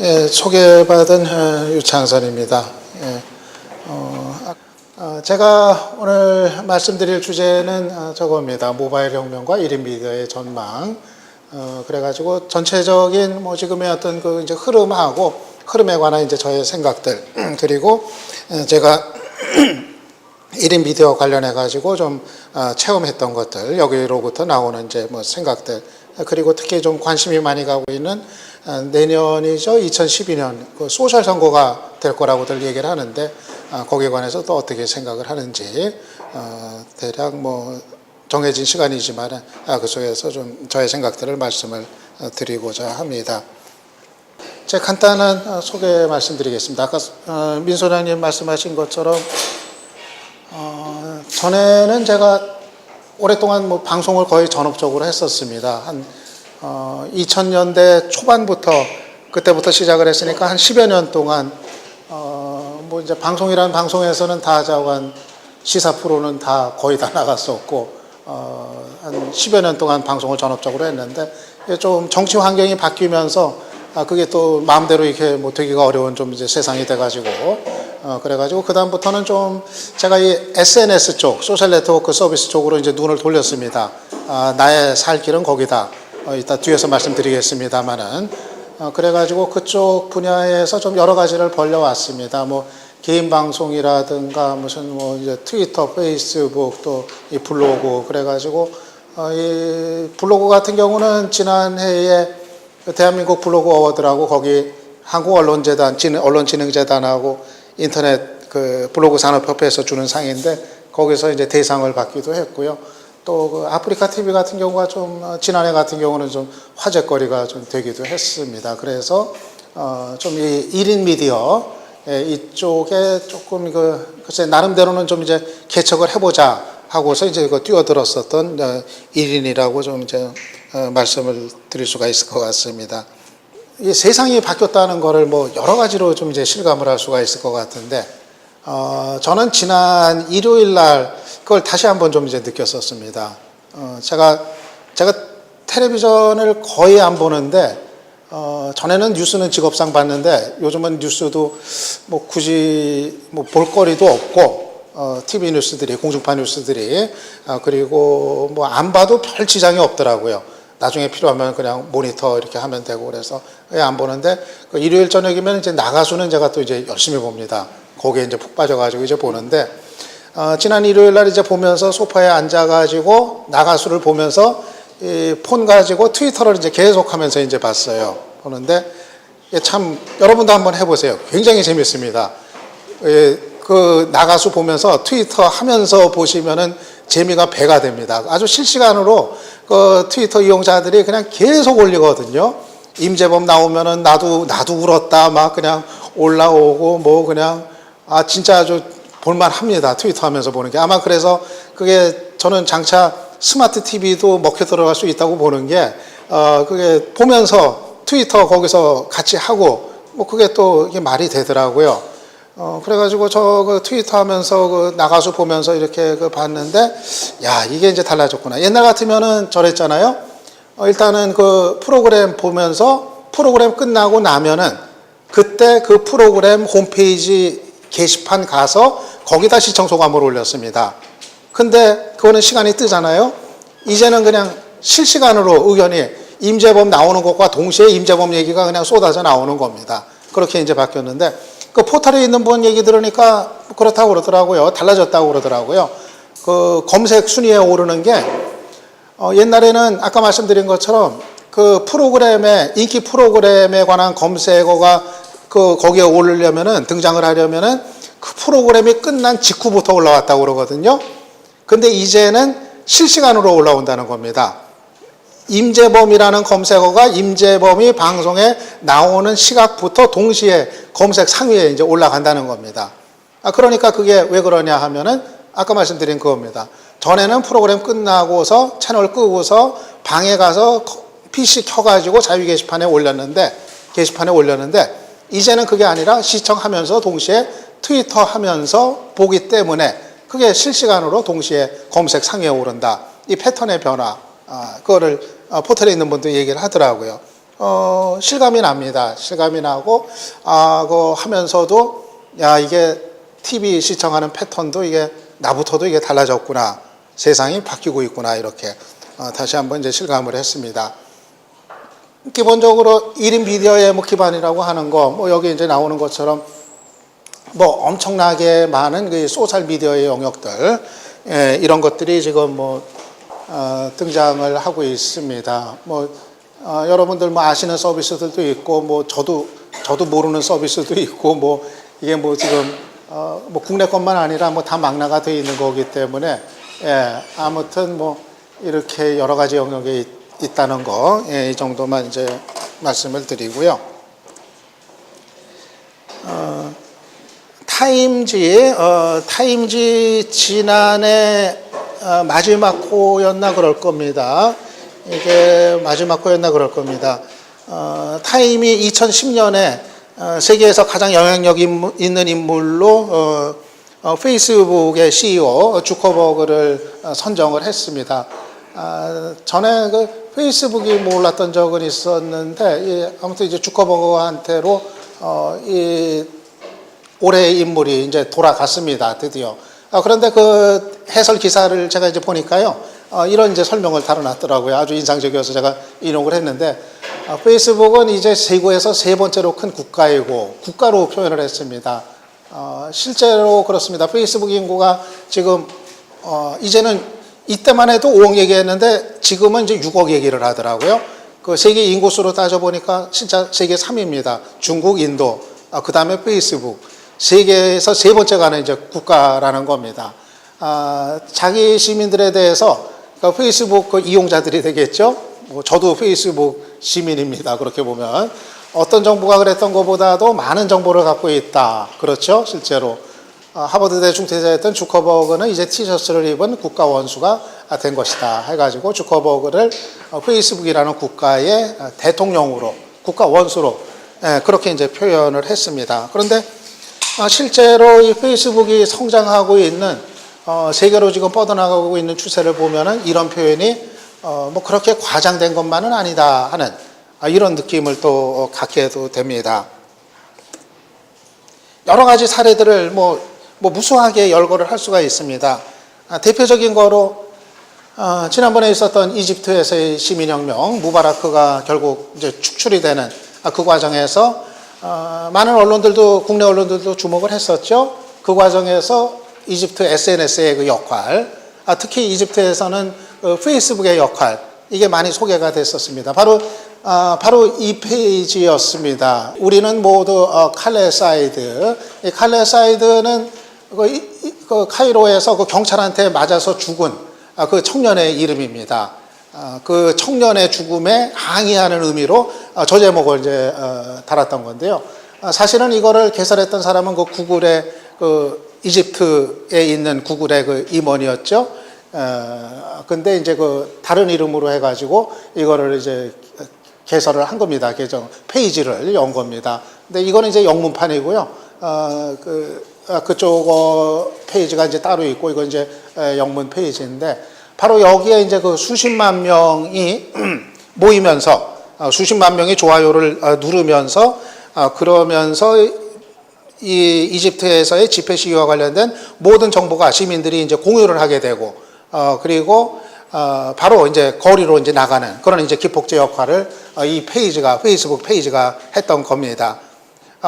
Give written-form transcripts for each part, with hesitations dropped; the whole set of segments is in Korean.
소개받은 유창선입니다. 제가 오늘 말씀드릴 주제는 저겁니다. 모바일 혁명과 1인 미디어의 전망. 그래가지고 전체적인 지금의 어떤 그 이제 흐름에 관한 이제 저의 생각들, 그리고 제가 1인 미디어 관련해가지고 좀 체험했던 것들, 여기로부터 나오는 이제 생각들, 그리고 특히 좀 관심이 많이 가고 있는 내년이죠. 2012년 그 소셜 선거가 될 거라고들 얘기를 하는데, 거기에 관해서 또 어떻게 생각을 하는지, 대략 정해진 시간이지만 그 속에서 좀 저의 생각들을 말씀을 드리고자 합니다. 제 간단한 소개 말씀드리겠습니다. 아까 민 소장님 말씀하신 것처럼 전에는 제가 오랫동안 방송을 거의 전업적으로 했었습니다. 한 2000년대 초반부터 그때부터 시작을 했으니까 한 10여 년 동안 이제 방송이라는 방송에서는 다 자관 시사 프로는 다 거의 다 나갔었고 한 10여 년 동안 방송을 전업적으로 했는데 좀 정치 환경이 바뀌면서 그게 또 마음대로 이렇게 되기가 어려운 좀 이제 세상이 돼가지고 그래가지고 그다음부터는 좀 제가 이 SNS 쪽, 소셜 네트워크 서비스 쪽으로 이제 눈을 돌렸습니다. 나의 살 길은 거기다. 이따 뒤에서 말씀드리겠습니다만은 그래가지고 그쪽 분야에서 좀 여러 가지를 벌려왔습니다. 개인 방송이라든가 이제 트위터, 페이스북 또 이 블로그 그래가지고 이 블로그 같은 경우는 지난해에 대한민국 블로그 어워드라고 거기 한국언론재단, 언론진흥재단하고 인터넷 그 블로그 산업협회에서 주는 상인데 거기서 이제 대상을 받기도 했고요. 또 그 아프리카 TV 같은 경우가 좀 지난해 같은 경우는 좀 화제거리가 좀 되기도 했습니다. 그래서 좀 이 1인 미디어 이쪽에 조금 글쎄 나름대로는 좀 이제 개척을 해보자 하고서 이제 뛰어들었었던 1인이라고 좀 이제 말씀을 드릴 수가 있을 것 같습니다. 이 세상이 바뀌었다는 거를 여러 가지로 좀 이제 실감을 할 수가 있을 것 같은데, 저는 지난 일요일 날 그걸 다시 한번 좀 이제 느꼈었습니다. 제가 텔레비전을 거의 안 보는데, 전에는 뉴스는 직업상 봤는데, 요즘은 뉴스도 굳이 볼거리도 없고, TV 뉴스들이, 공중파 뉴스들이, 그리고 안 봐도 별 지장이 없더라고요. 나중에 필요하면 그냥 모니터 이렇게 하면 되고 그래서 왜 안 보는데, 일요일 저녁이면 이제 나가수는 제가 또 이제 열심히 봅니다. 거기에 이제 푹 빠져가지고 이제 보는데, 지난 일요일 날 이제 보면서 소파에 앉아가지고 나가수를 보면서 이 폰 가지고 트위터를 이제 계속하면서 이제 봤어요. 보는데 참 여러분도 한번 해보세요. 굉장히 재밌습니다. 그 나가수 보면서 트위터 하면서 보시면은 재미가 배가 됩니다. 아주 실시간으로 그 트위터 이용자들이 그냥 계속 올리거든요. 임재범 나오면은 나도 울었다 막 그냥 올라오고 그냥 진짜 아주 볼만합니다. 트위터 하면서 보는 게. 아마 그래서 그게 저는 장차 스마트 TV도 먹혀 들어갈 수 있다고 보는 게 그게 보면서 트위터 거기서 같이 하고 그게 또 이게 말이 되더라고요. 그래가지고 그 트위터 하면서 나가수 보면서 이렇게 봤는데, 야, 이게 이제 달라졌구나. 옛날 같으면은 저랬잖아요. 일단은 그 프로그램 보면서 프로그램 끝나고 나면은 그때 그 프로그램 홈페이지 게시판 가서 거기다 시청 소감을 올렸습니다. 근데 그거는 시간이 뜨잖아요. 이제는 그냥 실시간으로 의견이 임재범 나오는 것과 동시에 임재범 얘기가 그냥 쏟아져 나오는 겁니다. 그렇게 이제 바뀌었는데, 그 포털에 있는 분 얘기 들으니까 그렇다고 그러더라고요. 달라졌다고 그러더라고요. 그 검색 순위에 오르는 게, 옛날에는 아까 말씀드린 것처럼 그 프로그램에, 인기 프로그램에 관한 검색어가 거기에 오르려면은, 등장을 하려면은 그 프로그램이 끝난 직후부터 올라왔다고 그러거든요. 근데 이제는 실시간으로 올라온다는 겁니다. 임재범이라는 검색어가 임재범이 방송에 나오는 시각부터 동시에 검색 상위에 이제 올라간다는 겁니다. 그러니까 그게 왜 그러냐 하면은 아까 말씀드린 그겁니다. 전에는 프로그램 끝나고서 채널 끄고서 방에 가서 PC 켜가지고 자유 게시판에 올렸는데 이제는 그게 아니라 시청하면서 동시에 트위터 하면서 보기 때문에 그게 실시간으로 동시에 검색 상위에 오른다. 이 패턴의 변화, 그거를 포털에 있는 분도 얘기를 하더라고요. 실감이 납니다. 실감이 나고, 하면서도, 야, 이게 TV 시청하는 패턴도 이게 나부터도 이게 달라졌구나. 세상이 바뀌고 있구나. 이렇게 다시 한번 이제 실감을 했습니다. 기본적으로 1인 미디어의 뭐 기반이라고 하는 거, 뭐 여기 이제 나오는 것처럼 뭐 엄청나게 많은 그 소셜 미디어의 영역들, 이런 것들이 지금 뭐 등장을 하고 있습니다. 뭐 여러분들 뭐 아시는 서비스들도 있고, 뭐 저도 모르는 서비스도 있고, 뭐 이게 뭐 지금 뭐 국내 것만 아니라 뭐 다 망라가 되어 있는 거기 때문에, 아무튼 뭐 이렇게 여러 가지 영역에 있다는 거, 이 정도만 이제 말씀을 드리고요. 타임지 지난해 마지막 호였나 그럴 겁니다. 이게 마지막 호였나 그럴 겁니다. 타임이 2010년에 세계에서 가장 영향력 있는 인물로 페이스북의 CEO 주커버그를 선정을 했습니다. 전에 그 페이스북이 몰랐던 적은 있었는데, 아무튼 이제 주커버그한테로 이 올해의 인물이 이제 돌아갔습니다. 드디어. 그런데 그 해설 기사를 제가 이제 보니까요, 이런 이제 설명을 달아놨더라고요. 아주 인상적이어서 제가 인용을 했는데, 페이스북은 이제 세계에서 세 번째로 큰 국가로 표현을 했습니다. 실제로 그렇습니다. 페이스북 인구가 지금 이제는 이때만 해도 5억 얘기했는데 지금은 이제 6억 얘기를 하더라고요. 그 세계 인구수로 따져보니까 진짜 세계 3위입니다. 중국, 인도, 그 다음에 페이스북. 세계에서 세 번째 가는 이제 국가라는 겁니다. 자기 시민들에 대해서, 그러니까 페이스북 그 이용자들이 되겠죠. 뭐 저도 페이스북 시민입니다. 그렇게 보면 어떤 정부가 그랬던 것보다도 많은 정보를 갖고 있다. 그렇죠, 실제로. 하버드대 중퇴자였던 주커버그는 이제 티셔츠를 입은 국가 원수가 된 것이다 해가지고 주커버그를 페이스북이라는 국가의 대통령으로, 국가 원수로, 그렇게 이제 표현을 했습니다. 그런데 실제로 이 페이스북이 성장하고 있는, 세계로 지금 뻗어나가고 있는 추세를 보면은 이런 표현이 뭐 그렇게 과장된 것만은 아니다 하는 이런 느낌을 또 갖게 해도 됩니다. 여러 가지 사례들을 뭐 무수하게 열거를 할 수가 있습니다. 대표적인 거로 지난번에 있었던 이집트에서의 시민혁명, 무바라크가 결국 이제 축출이 되는 그 과정에서 많은 언론들도, 국내 언론들도 주목을 했었죠. 그 과정에서 이집트 SNS의 그 역할, 특히 이집트에서는 페이스북의 역할, 이게 많이 소개가 됐었습니다. 바로 이 페이지였습니다. 우리는 모두 칼레사이드. 이 칼레사이드는 그 카이로에서 그 경찰한테 맞아서 죽은 그 청년의 이름입니다. 그 청년의 죽음에 항의하는 의미로 저 제목을 이제 달았던 건데요. 사실은 이거를 개설했던 사람은 그 구글의 그 이집트에 있는 구글의 그 임원이었죠. 근데 이제 그 다른 이름으로 해가지고 이거를 이제 개설을 한 겁니다. 계정 페이지를 연 겁니다. 근데 이거는 이제 영문판이고요. 그쪽 페이지가 이제 따로 있고, 이건 이제 영문 페이지인데, 바로 여기에 이제 그 수십만 명이 모이면서, 수십만 명이 좋아요를 누르면서, 그러면서 이 이집트에서의 집회 시위와 관련된 모든 정보가 시민들이 이제 공유를 하게 되고, 그리고 바로 이제 거리로 이제 나가는 그런 이제 기폭제 역할을 이 페이지가, 페이스북 페이지가 했던 겁니다.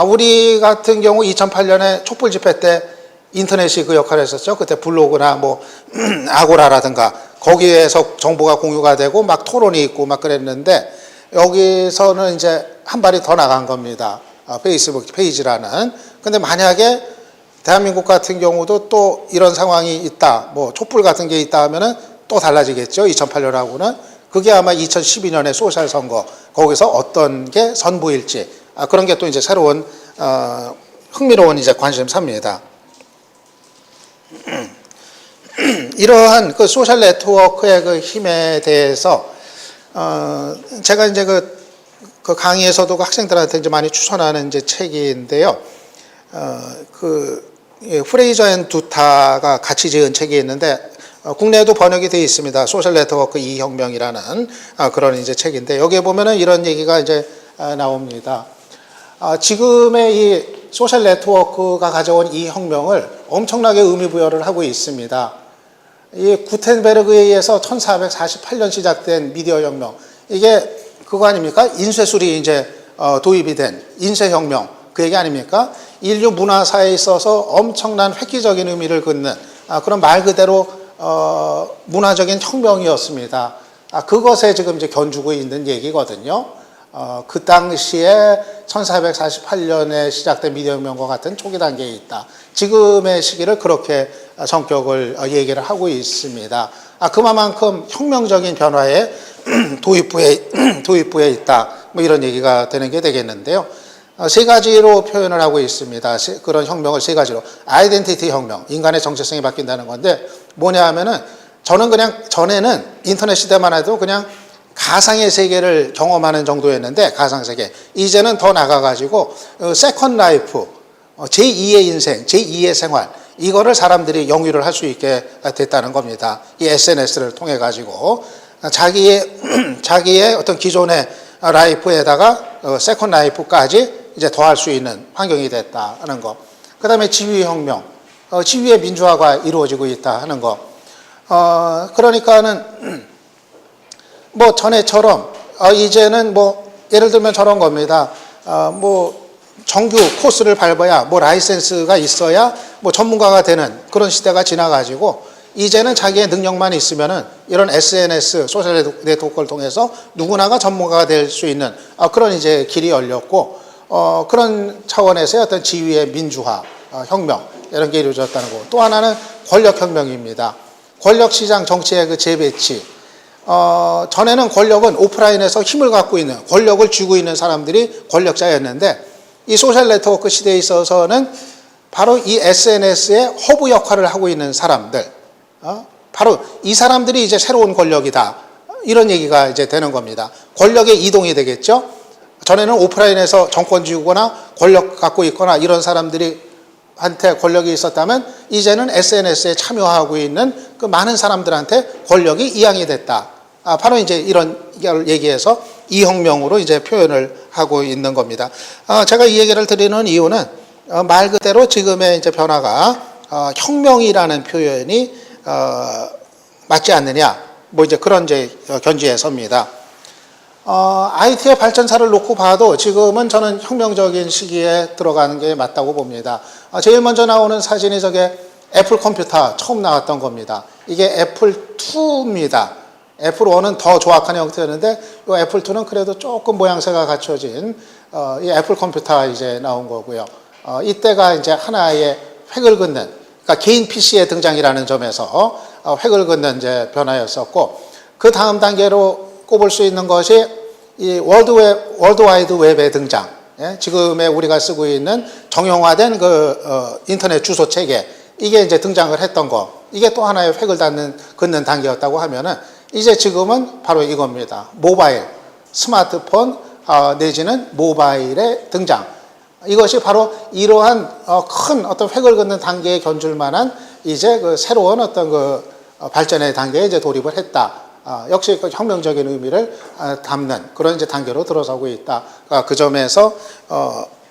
우리 같은 경우 2008년에 촛불 집회 때 인터넷이 그 역할을 했었죠. 그때 블로그나 뭐 아고라라든가 거기에서 정보가 공유가 되고 막 토론이 있고 막 그랬는데, 여기서는 이제 한 발이 더 나간 겁니다. 페이스북 페이지라는. 근데 만약에 대한민국 같은 경우도 또 이런 상황이 있다, 뭐 촛불 같은 게 있다 하면은 또 달라지겠죠. 2008년하고는. 그게 아마 2012년의 소셜 선거, 거기서 어떤 게 선보일지, 그런 게 또 이제 새로운 흥미로운 이제 관심사입니다. 이러한 그 소셜 네트워크의 그 힘에 대해서 제가 이제 그 강의에서도 그 학생들한테 이제 많이 추천하는 이제 책인데요. 프레이저 앤 두타가 같이 지은 책이 있는데, 국내에도 번역이 되어 있습니다. 소셜 네트워크 2혁명이라는 그런 이제 책인데 여기에 보면은 이런 얘기가 이제 나옵니다. 지금의 이 소셜 네트워크가 가져온 이 혁명을 엄청나게 의미부여를 하고 있습니다. 이 구텐베르그에 의해서 1448년 시작된 미디어 혁명, 이게 그거 아닙니까? 인쇄술이 이제 도입이 된 인쇄혁명, 그 얘기 아닙니까? 인류 문화사에 있어서 엄청난 획기적인 의미를 긋는 그런 말 그대로 문화적인 혁명이었습니다. 그것에 지금 이제 견주고 있는 얘기거든요. 그 당시에 1448년에 시작된 미디어 혁명과 같은 초기 단계에 있다. 지금의 시기를 그렇게 성격을 얘기를 하고 있습니다. 그만큼 혁명적인 변화에 도입부에 있다. 뭐 이런 얘기가 되는 게 되겠는데요. 세 가지로 표현을 하고 있습니다. 그런 혁명을 세 가지로. 아이덴티티 혁명, 인간의 정체성이 바뀐다는 건데 뭐냐 하면은 저는 그냥 전에는 인터넷 시대만 해도 그냥 가상의 세계를 경험하는 정도였는데 가상세계. 이제는 더 나가가지고 세컨드 라이프, 제2의 인생, 제2의 생활, 이거를 사람들이 영위를 할 수 있게 됐다는 겁니다. 이 SNS를 통해 가지고 자기의 어떤 기존의 라이프에다가 세컨드 라이프까지 이제 더할 수 있는 환경이 됐다는 거. 그 다음에 지위혁명, 지위의 민주화가 이루어지고 있다 하는 거. 그러니까는 뭐 전에처럼 이제는 뭐 예를 들면 저런 겁니다. 뭐 정규 코스를 밟아야 뭐 라이센스가 있어야 뭐 전문가가 되는 그런 시대가 지나가지고 이제는 자기의 능력만 있으면은 이런 SNS 소셜 네트워크를 통해서 누구나가 전문가가 될 수 있는 그런 이제 길이 열렸고 그런 차원에서의 어떤 지위의 민주화, 혁명 이런 게 이루어졌다는 거. 또 하나는 권력혁명입니다. 권력시장 정치의 그 재배치. 전에는 권력은 오프라인에서 힘을 갖고 있는, 권력을 쥐고 있는 사람들이 권력자였는데 이 소셜 네트워크 시대에 있어서는 바로 이 SNS의 허브 역할을 하고 있는 사람들, 바로 이 사람들이 이제 새로운 권력이다. 이런 얘기가 이제 되는 겁니다. 권력의 이동이 되겠죠. 전에는 오프라인에서 정권 쥐거나 권력 갖고 있거나 이런 사람들이 한테 권력이 있었다면 이제는 SNS에 참여하고 있는 그 많은 사람들한테 권력이 이양이 됐다. 바로 이제 이런 얘기에서 이 혁명으로 이제 표현을 하고 있는 겁니다. 제가 이 얘기를 드리는 이유는 말 그대로 지금의 이제 변화가 혁명이라는 표현이 맞지 않느냐, 뭐 이제 그런 이제 견지에서입니다. IT의 발전사를 놓고 봐도 지금은 저는 혁명적인 시기에 들어가는 게 맞다고 봅니다. 제일 먼저 나오는 사진이 저게 애플 컴퓨터 처음 나왔던 겁니다. 이게 애플 2입니다. 애플 1은 더 조악한 형태였는데 이 애플 2는 그래도 조금 모양새가 갖춰진 이 애플 컴퓨터 이제 나온 거고요. 이때가 이제 하나의 획을 긋는, 그러니까 개인 PC의 등장이라는 점에서 획을 긋는 이제 변화였었고, 그 다음 단계로 꼽을 수 있는 것이 이 월드와이드 웹의 등장. 지금의 우리가 쓰고 있는 정형화된 그 인터넷 주소 체계, 이게 이제 등장을 했던 거. 이게 또 하나의 획을 긋는 단계였다고 하면은 이제 지금은 바로 이겁니다. 모바일, 스마트폰 내지는 모바일의 등장. 이것이 바로 이러한 큰 어떤 획을 긋는 단계에 견줄 만한 이제 그 새로운 어떤 그 발전의 단계에 이제 돌입을 했다. 역시 그 혁명적인 의미를 담는 그런 이제 단계로 들어서고 있다. 그 점에서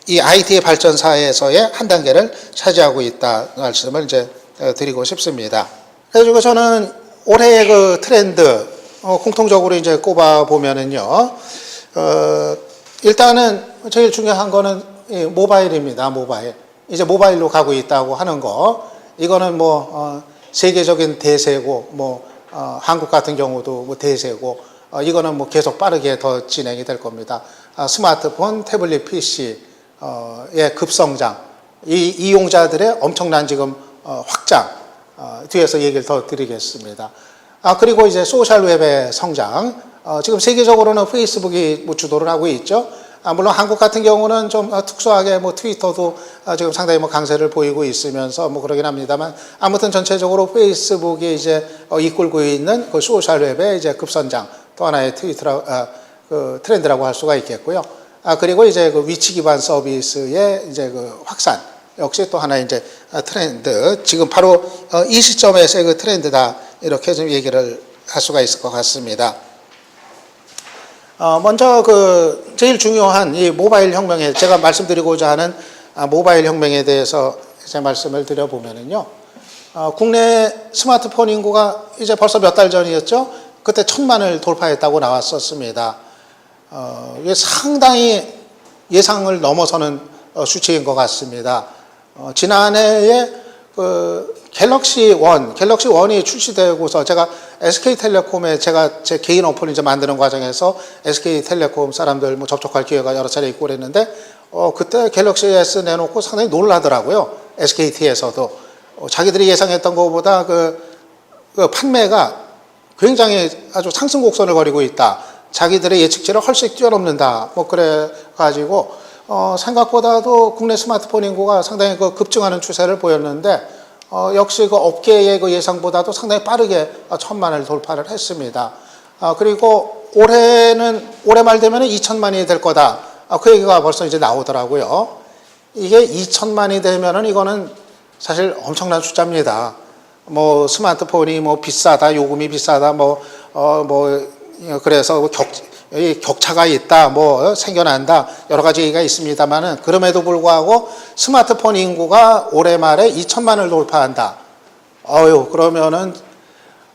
이 IT의 발전사에서의 한 단계를 차지하고 있다 말씀을 이제 드리고 싶습니다. 그래서 저는 올해의 그 트렌드 공통적으로 이제 꼽아 보면은요, 일단은 제일 중요한 거는 이 모바일입니다. 모바일. 이제 모바일로 가고 있다고 하는 거. 이거는 뭐 세계적인 대세고 뭐 한국 같은 경우도 뭐 대세고 이거는 뭐 계속 빠르게 더 진행이 될 겁니다. 스마트폰, 태블릿 PC의 급성장, 이 이용자들의 엄청난 지금 확장, 뒤에서 얘기를 더 드리겠습니다. 그리고 이제 소셜웹의 성장, 지금 세계적으로는 페이스북이 뭐 주도를 하고 있죠. 물론 한국 같은 경우는 좀 특수하게 뭐 트위터도 지금 상당히 뭐 강세를 보이고 있으면서 뭐 그러긴 합니다만, 아무튼 전체적으로 페이스북이 이제 이끌고 있는 그 소셜웹의 이제 급선장, 또 하나의 그 트렌드라고 할 수가 있겠고요. 그리고 이제 그 위치 기반 서비스의 이제 그 확산, 역시 또 하나의 이제 트렌드, 지금 바로 이 시점에서의 그 트렌드다, 이렇게 좀 얘기를 할 수가 있을 것 같습니다. 먼저 그 제일 중요한 이 모바일 혁명에, 제가 말씀드리고자 하는 모바일 혁명에 대해서 이제 말씀을 드려보면은요, 국내 스마트폰 인구가 이제 벌써 몇 달 전이었죠? 그때 1,000만을 돌파했다고 나왔었습니다. 이게 상당히 예상을 넘어서는 수치인 것 같습니다. 지난해에 그 갤럭시 1이 출시되고서 제가 SK텔레콤에 제가 제 개인 어플을 이제 만드는 과정에서 SK텔레콤 사람들 뭐 접촉할 기회가 여러 차례 있고 그랬는데, 그때 갤럭시 S 내놓고 상당히 놀라더라고요. SKT에서도. 자기들이 예상했던 것보다 그 판매가 굉장히 아주 상승 곡선을 거리고 있다. 자기들의 예측치를 훨씬 뛰어넘는다. 뭐 그래가지고, 생각보다도 국내 스마트폰 인구가 상당히 그 급증하는 추세를 보였는데, 역시 그 업계의 그 예상보다도 상당히 빠르게 1,000만을 돌파를 했습니다. 그리고 올해 말 되면 2,000만이 될 거다. 그 얘기가 벌써 이제 나오더라고요. 이게 2,000만이 되면은 이거는 사실 엄청난 숫자입니다. 뭐 스마트폰이 뭐 비싸다, 요금이 비싸다, 그래서 격차가 있다, 뭐 생겨난다, 여러 가지 얘기가 있습니다만은, 그럼에도 불구하고 스마트폰 인구가 올해 말에 2,000만을 돌파한다. 그러면은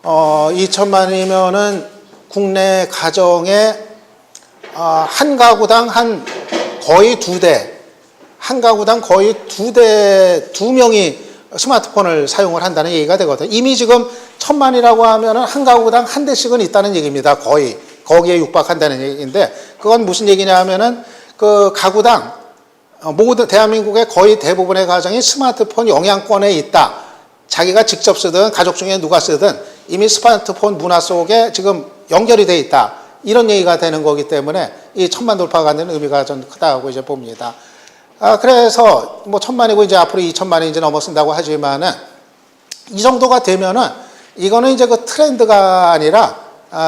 2,000만이면은 국내 가정에 한 가구당 거의 2대, 한 가구당 거의 2명이 스마트폰을 사용을 한다는 얘기가 되거든요. 이미 지금 1,000만이라고 하면은 한 가구당 한 대씩은 있다는 얘기입니다. 거의. 거기에 육박한다는 얘기인데, 그건 무슨 얘기냐 하면은 그 가구당 모든 대한민국의 거의 대부분의 가정이 스마트폰 영향권에 있다. 자기가 직접 쓰든 가족 중에 누가 쓰든 이미 스마트폰 문화 속에 지금 연결이 돼 있다. 이런 얘기가 되는 거기 때문에 이 1,000만 돌파가 되는 의미가 좀 크다고 이제 봅니다. 그래서 뭐 1,000만이고 이제 앞으로 2,000만이 이제 넘어선다고 하지만은, 이 정도가 되면은 이거는 이제 그 트렌드가 아니라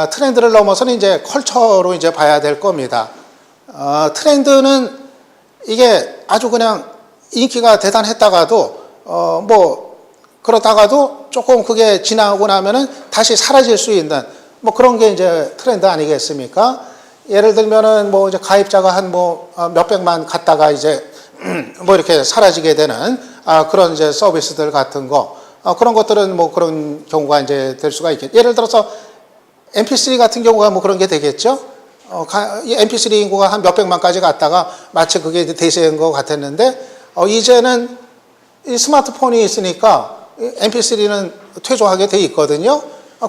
트렌드를 넘어서는 이제 컬처로 이제 봐야 될 겁니다. 트렌드는 이게 아주 그냥 인기가 대단했다가도 그러다가도 조금 그게 지나고 나면은 다시 사라질 수 있는 뭐 그런 게 이제 트렌드 아니겠습니까? 예를 들면은 뭐 이제 가입자가 한 몇백만 갔다가 이제 뭐 이렇게 사라지게 되는 그런 이제 서비스들 같은 거, 그런 것들은 뭐 그런 경우가 이제 될 수가 있겠죠. 예를 들어서 MP3 같은 경우가 뭐 그런 게 되겠죠. MP3 인구가 한 몇백만까지 갔다가 마치 그게 대세인 것 같았는데, 이제는 이 스마트폰이 있으니까 MP3는 퇴조하게 돼 있거든요.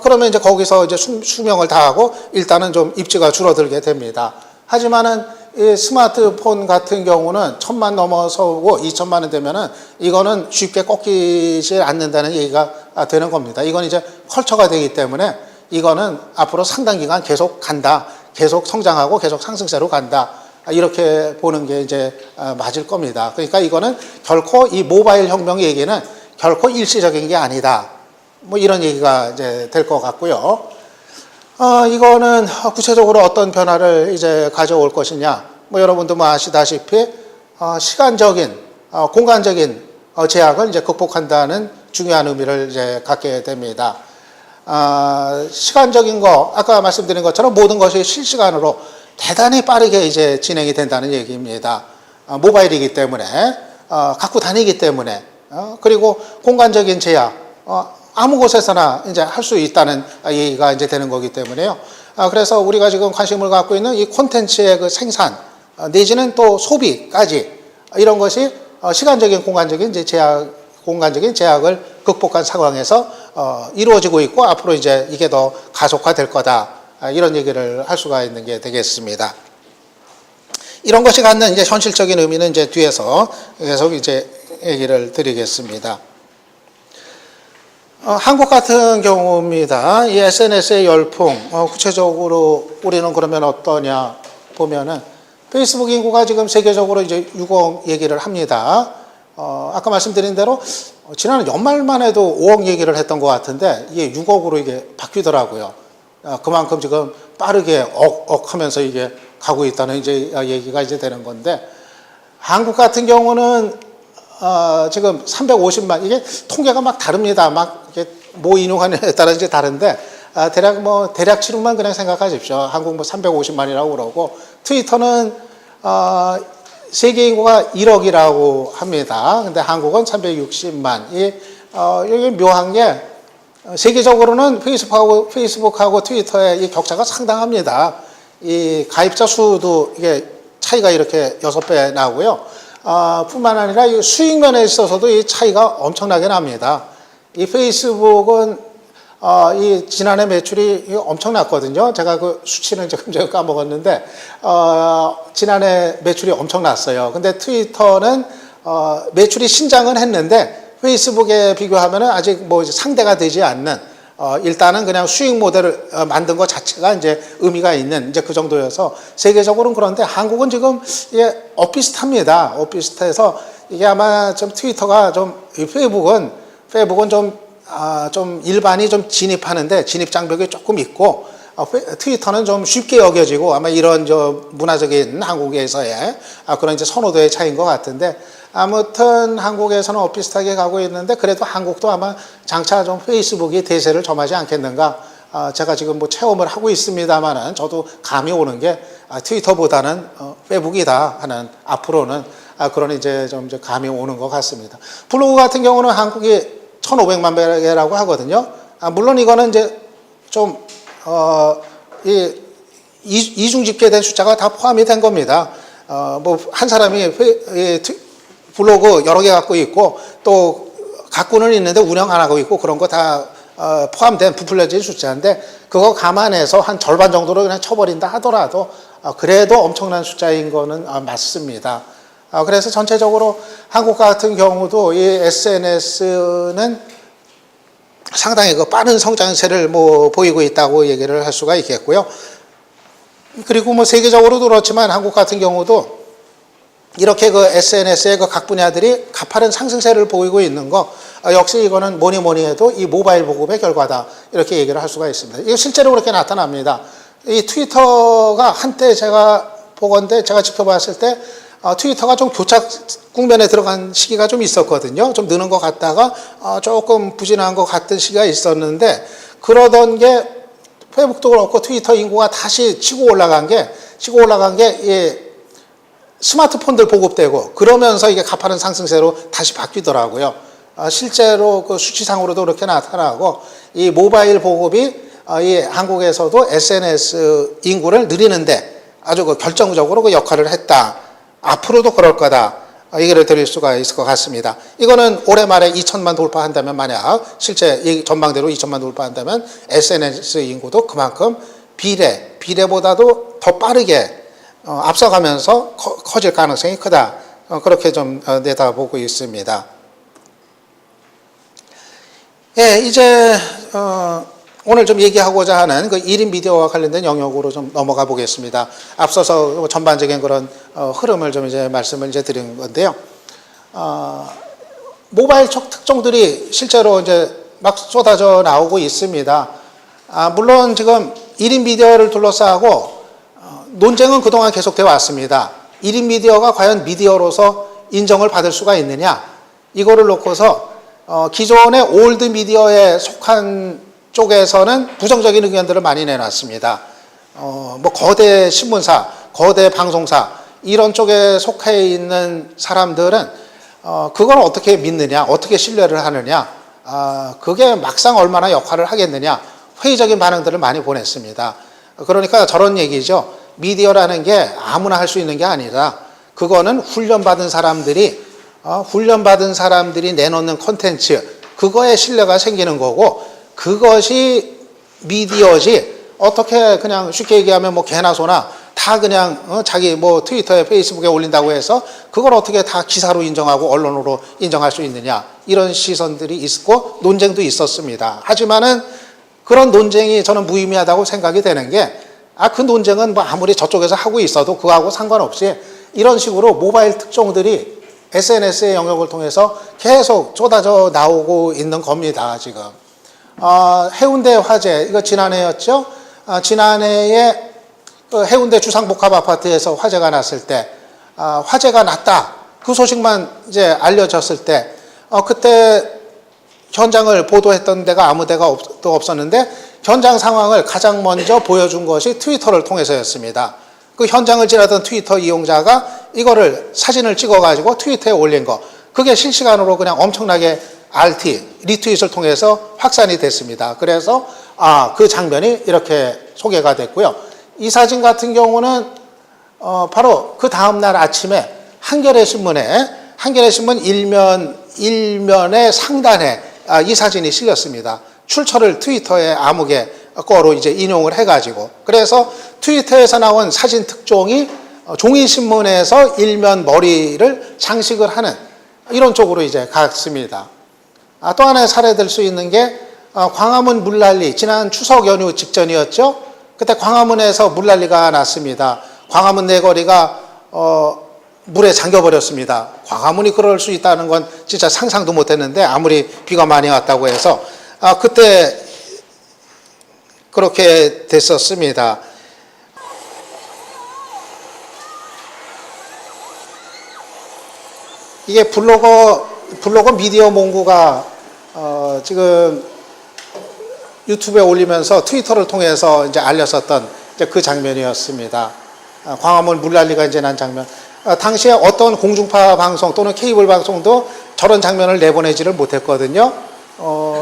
그러면 이제 거기서 이제 수명을 다하고 일단은 좀 입지가 줄어들게 됩니다. 하지만은 이 스마트폰 같은 경우는 1,000만 넘어서고 2,000만원 되면은 이거는 쉽게 꺾이지 않는다는 얘기가 되는 겁니다. 이건 이제 컬처가 되기 때문에 이거는 앞으로 상당 기간 계속 간다. 계속 성장하고 계속 상승세로 간다. 이렇게 보는 게 이제 맞을 겁니다. 그러니까 이거는 결코 이 모바일 혁명 얘기는 결코 일시적인 게 아니다. 뭐 이런 얘기가 이제 될 것 같고요. 이거는 구체적으로 어떤 변화를 이제 가져올 것이냐. 뭐 여러분도 뭐 아시다시피 시간적인, 공간적인 제약을 이제 극복한다는 중요한 의미를 이제 갖게 됩니다. 시간적인 거, 아까 말씀드린 것처럼 모든 것이 실시간으로 대단히 빠르게 이제 진행이 된다는 얘기입니다. 모바일이기 때문에, 갖고 다니기 때문에, 그리고 공간적인 제약, 아무 곳에서나 이제 할 수 있다는 얘기가 이제 되는 거기 때문에요. 그래서 우리가 지금 관심을 갖고 있는 이 콘텐츠의 그 생산, 내지는 또 소비까지 이런 것이 시간적인, 공간적인 공간적인 제약을 극복한 상황에서 이루어지고 있고, 앞으로 이제 이게 더 가속화될 거다. 이런 얘기를 할 수가 있는 게 되겠습니다. 이런 것이 갖는 이제 현실적인 의미는 이제 뒤에서 계속 이제 얘기를 드리겠습니다. 한국 같은 경우입니다. 이 SNS의 열풍, 구체적으로 우리는 그러면 어떠냐 보면은, 페이스북 인구가 지금 세계적으로 이제 6억 얘기를 합니다. 아까 말씀드린 대로 지난 연말만 해도 5억 얘기를 했던 것 같은데 이게 6억으로 이게 바뀌더라고요. 그만큼 지금 빠르게 억 하면서 이게 가고 있다는 이제 얘기가 이제 되는 건데, 한국 같은 경우는 지금 350만, 이게 통계가 막 다릅니다. 막 이게 뭐 인용하느냐에 따라 이제 다른데, 대략 치로만 그냥 생각하십시오. 한국 뭐 350만이라고 그러고, 트위터는, 세계 인구가 1억이라고 합니다. 근데 한국은 360만. 이게 묘한 게, 세계적으로는 페이스북하고 트위터의 이 격차가 상당합니다. 이 가입자 수도 이게 차이가 이렇게 6배 나고요. 뿐만 아니라 이 수익면에 있어서도 이 차이가 엄청나게 납니다. 이 페이스북은 이 지난해 매출이 엄청났거든요. 제가 그 수치는 지금 제가 까먹었는데 지난해 매출이 엄청났어요. 근데 트위터는 매출이 신장은 했는데 페이스북에 비교하면은 아직 뭐 상대가 되지 않는 일단은 그냥 수익 모델을 만든 것 자체가 이제 의미가 있는 이제 그 정도여서 세계적으로는 그런데 한국은 지금 이게 엇비슷합니다. 엇비슷해서 이게 아마 좀 트위터가 좀 페이스북은 좀 일반이 좀 진입하는데 진입 장벽이 조금 있고 트위터는 좀 쉽게 여겨지고 아마 이런 문화적인 한국에서의 그런 이제 선호도의 차이인 것 같은데 아무튼 한국에서는 엇비슷하게 가고 있는데 그래도 한국도 아마 장차 좀 페이스북이 대세를 점하지 않겠는가. 제가 지금 뭐 체험을 하고 있습니다만은 저도 감이 오는 게 트위터보다는 페이북이다 하는 앞으로는 그런 이제 좀 감이 오는 것 같습니다. 블로그 같은 경우는 한국이 1,500만 개라고 하거든요. 물론 이거는 이제 좀 이중 집계된 숫자가 다 포함이 된 겁니다. 뭐 한 사람이 블로그 여러 개 갖고 있고 또 갖고는 있는데 운영 안 하고 있고 그런 거 다 포함된 부풀려진 숫자인데 그거 감안해서 한 절반 정도로 그냥 쳐버린다 하더라도 그래도 엄청난 숫자인 거는 맞습니다. 그래서 전체적으로 한국 같은 경우도 이 SNS는 상당히 그 빠른 성장세를 뭐 보이고 있다고 얘기를 할 수가 있겠고요. 그리고 뭐 세계적으로도 그렇지만 한국 같은 경우도 이렇게 그 SNS의 그 각 분야들이 가파른 상승세를 보이고 있는 거 역시 이거는 뭐니 해도 이 모바일 보급의 결과다 이렇게 얘기를 할 수가 있습니다. 이거 실제로 그렇게 나타납니다. 이 트위터가 한때 제가 보건데 제가 지켜봤을 때 트위터가 좀 교착 국면에 들어간 시기가 좀 있었거든요. 좀 느는 것 같다가 조금 부진한 것 같은 시기가 있었는데 그러던 게 페이북도 그렇고 트위터 인구가 다시 치고 올라간 게 스마트폰들 보급되고 그러면서 이게 가파른 상승세로 다시 바뀌더라고요. 실제로 그 수치상으로도 그렇게 나타나고 이 모바일 보급이 이 한국에서도 SNS 인구를 늘리는데 아주 그 결정적으로 그 역할을 했다. 앞으로도 그럴 거다. 얘기를 드릴 수가 있을 것 같습니다. 이거는 올해 말에 2천만 돌파한다면 만약 실제 전망대로 2천만 돌파한다면 SNS 인구도 그만큼 비례보다도 더 빠르게 앞서가면서 커질 가능성이 크다. 그렇게 좀 내다보고 있습니다. 예, 이제 오늘 좀 얘기하고자 하는 그 1인 미디어와 관련된 영역으로 좀 넘어가 보겠습니다. 앞서서 전반적인 그런 흐름을 좀 이제 말씀을 이제 드린 건데요. 모바일 특종들이 실제로 이제 막 쏟아져 나오고 있습니다. 물론 지금 1인 미디어를 둘러싸고 논쟁은 그동안 계속되어 왔습니다. 1인 미디어가 과연 미디어로서 인정을 받을 수가 있느냐? 이거를 놓고서 기존의 올드 미디어에 속한 쪽에서는 부정적인 의견들을 많이 내놨습니다. 뭐 거대 신문사, 거대 방송사 이런 쪽에 속해 있는 사람들은 그걸 어떻게 믿느냐, 어떻게 신뢰를 하느냐, 그게 막상 얼마나 역할을 하겠느냐 회의적인 반응들을 많이 보냈습니다. 그러니까 저런 얘기죠. 미디어라는 게 아무나 할 수 있는 게 아니라 그거는 훈련받은 사람들이 내놓는 콘텐츠 그거에 신뢰가 생기는 거고 그것이 미디어지 어떻게 그냥 쉽게 얘기하면 뭐 개나 소나 다 그냥 자기 뭐 트위터에 페이스북에 올린다고 해서 그걸 어떻게 다 기사로 인정하고 언론으로 인정할 수 있느냐 이런 시선들이 있고 논쟁도 있었습니다. 하지만은 그런 논쟁이 저는 무의미하다고 생각이 되는 게 그 논쟁은 뭐 아무리 저쪽에서 하고 있어도 그거하고 상관없이 이런 식으로 모바일 특종들이 SNS의 영역을 통해서 계속 쏟아져 나오고 있는 겁니다, 지금. 해운대 화재, 이거 지난해였죠? 지난해에 그 해운대 주상복합 아파트에서 화재가 났을 때, 화재가 났다. 그 소식만 이제 알려졌을 때, 그때 현장을 보도했던 데가 아무 데가 또 없었는데 현장 상황을 가장 먼저 보여준 것이 트위터를 통해서였습니다. 그 현장을 지나던 트위터 이용자가 이거를 사진을 찍어가지고 트위터에 올린 거, 그게 실시간으로 그냥 엄청나게 리트윗을 통해서 확산이 됐습니다. 그래서 그 장면이 이렇게 소개가 됐고요. 이 사진 같은 경우는 바로 그 다음날 아침에 한겨레 신문 일면의 상단에 이 사진이 실렸습니다. 출처를 트위터의 암흑의 거로 이제 인용을 해가지고, 그래서 트위터에서 나온 사진 특종이 종이신문에서 일면 머리를 장식을 하는 이런 쪽으로 이제 갔습니다. 또 하나의 사례될 수 있는 게 광화문 물난리, 지난 추석 연휴 직전이었죠. 그때 광화문에서 물난리가 났습니다. 광화문 내거리가 물에 잠겨버렸습니다. 광화문이 그럴 수 있다는 건 진짜 상상도 못했는데, 아무리 비가 많이 왔다고 해서 그때 그렇게 됐었습니다. 이게 블로거 미디어 몽구가 지금 유튜브에 올리면서 트위터를 통해서 이제 알렸었던 이제 그 장면이었습니다. 광화문 물난리가 이제 난 장면. 당시에 어떤 공중파 방송 또는 케이블 방송도 저런 장면을 내보내지를 못했거든요.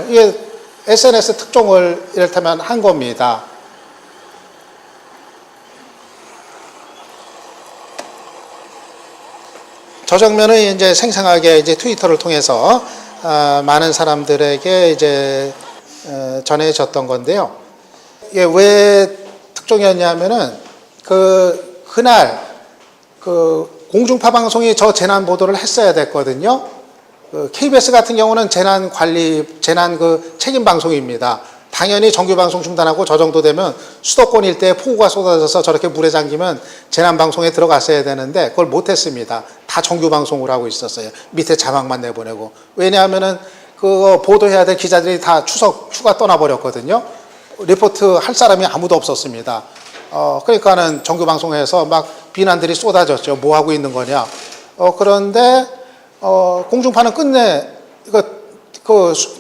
이게 SNS 특종을 이를테면 한 겁니다. 저 장면은 이제 생생하게 이제 트위터를 통해서 많은 사람들에게 이제 전해졌던 건데요. 이게 왜 특종이었냐면은 그날 공중파 방송이 저 재난 보도를 했어야 됐거든요. KBS 같은 경우는 재난 책임 방송입니다. 당연히 정규 방송 중단하고 저 정도 되면 수도권 일대에 폭우가 쏟아져서 저렇게 물에 잠기면 재난 방송에 들어갔어야 되는데 그걸 못했습니다. 다 정규 방송을 하고 있었어요. 밑에 자막만 내보내고. 왜냐하면은 그거 보도해야 될 기자들이 다 추석 휴가 떠나버렸거든요. 리포트 할 사람이 아무도 없었습니다. 그러니까는 정규 방송에서 막 비난들이 쏟아졌죠. 뭐 하고 있는 거냐. 그런데 공중파는 끝내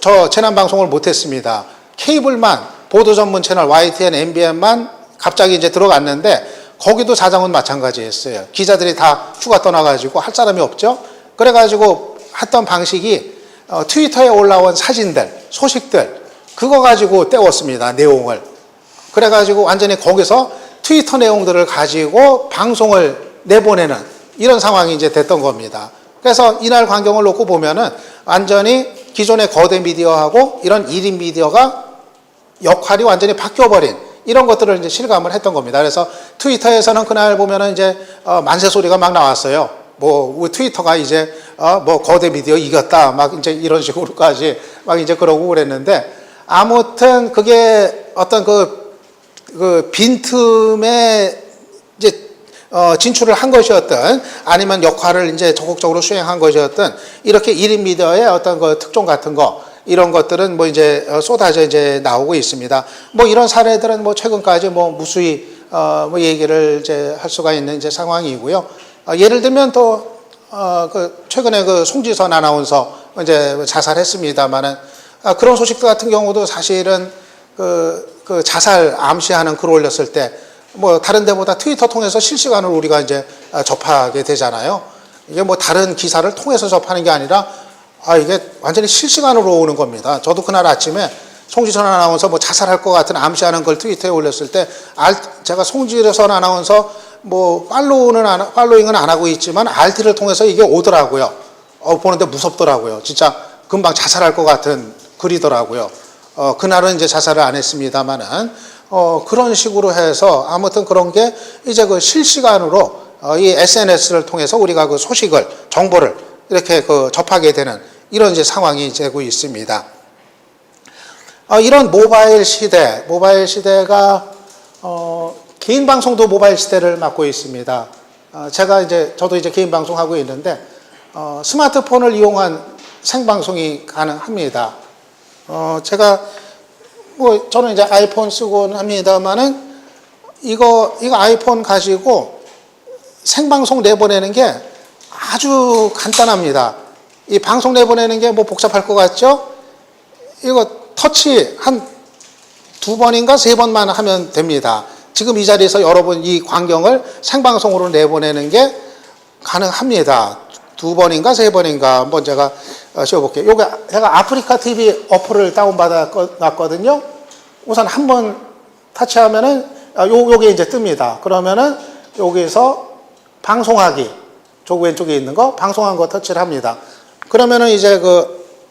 저 재난 방송을 못했습니다. 케이블만, 보도 전문 채널 YTN, MBN만 갑자기 이제 들어갔는데 거기도 자정은 마찬가지였어요. 기자들이 다 휴가 떠나가지고 할 사람이 없죠. 그래가지고 했던 방식이 트위터에 올라온 사진들, 소식들 그거 가지고 때웠습니다. 내용을. 그래가지고 완전히 거기서 트위터 내용들을 가지고 방송을 내보내는 이런 상황이 이제 됐던 겁니다. 그래서 이날 광경을 놓고 보면은 완전히 기존의 거대 미디어하고 이런 1인 미디어가 역할이 완전히 바뀌어버린 이런 것들을 이제 실감을 했던 겁니다. 그래서 트위터에서는 그날 보면은 이제 만세 소리가 막 나왔어요. 뭐 트위터가 이제 뭐 거대 미디어 이겼다 막 이제 이런 식으로까지 막 이제 그러고 그랬는데, 아무튼 그게 어떤 그 빈틈에 이제 진출을 한 것이었든 아니면 역할을 이제 적극적으로 수행한 것이었든 이렇게 1인 미디어의 어떤 그 특종 같은 거 이런 것들은 뭐 이제 쏟아져 이제 나오고 있습니다. 뭐 이런 사례들은 뭐 최근까지 뭐 무수히 뭐 얘기를 이제 할 수가 있는 이제 상황이고요. 예를 들면 또 최근에 그 송지선 아나운서 이제 자살했습니다만은 그런 소식들 같은 경우도 사실은 그 자살 암시하는 글 올렸을 때 뭐 다른 데보다 트위터 통해서 실시간으로 우리가 이제 접하게 되잖아요. 이게 뭐 다른 기사를 통해서 접하는 게 아니라 이게 완전히 실시간으로 오는 겁니다. 저도 그날 아침에 송지선 아나운서 뭐 자살할 것 같은 암시하는 걸 트위터에 올렸을 때 제가 송지선 아나운서 뭐 팔로잉은 안 하고 있지만 RT를 통해서 이게 오더라고요. 보는데 무섭더라고요. 진짜 금방 자살할 것 같은 글이더라고요. 그날은 이제 자살을 안 했습니다만은 그런 식으로 해서 아무튼 그런 게 이제 그 실시간으로 이 SNS를 통해서 우리가 그 소식을 정보를 이렇게 접하게 되는 이런 이제 상황이 되고 있습니다. 이런 모바일 시대가 개인 방송도 모바일 시대를 맞고 있습니다. 저도 이제 개인 방송하고 있는데 스마트폰을 이용한 생방송이 가능합니다. 저는 이제 아이폰 쓰곤 합니다만은 이거 아이폰 가지고 생방송 내보내는 게 아주 간단합니다. 이 방송 내보내는 게 뭐 복잡할 것 같죠? 이거 터치 한 2번인가 3번만 하면 됩니다. 지금 이 자리에서 여러분 이 광경을 생방송으로 내보내는 게 가능합니다. 2번인가 3번인가 한번 제가 씌워볼게요. 요게 제가 아프리카 TV 어플을 다운받아 놨거든요. 우선 한번 터치하면은 요게 이제 뜹니다. 그러면은 여기서 방송하기, 저 왼쪽에 있는 거 방송한 거 터치를 합니다. 그러면은 이제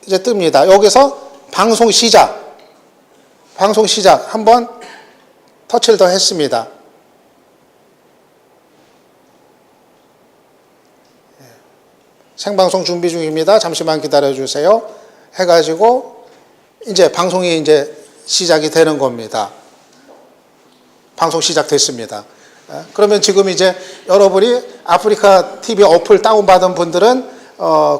이제 뜹니다. 여기서 방송 시작 한번 터치를 더 했습니다. 생방송 준비 중입니다. 잠시만 기다려 주세요. 해가지고 이제 방송이 이제 시작이 되는 겁니다. 방송 시작됐습니다. 그러면 지금 이제 여러분이 아프리카 TV 어플 다운받은 분들은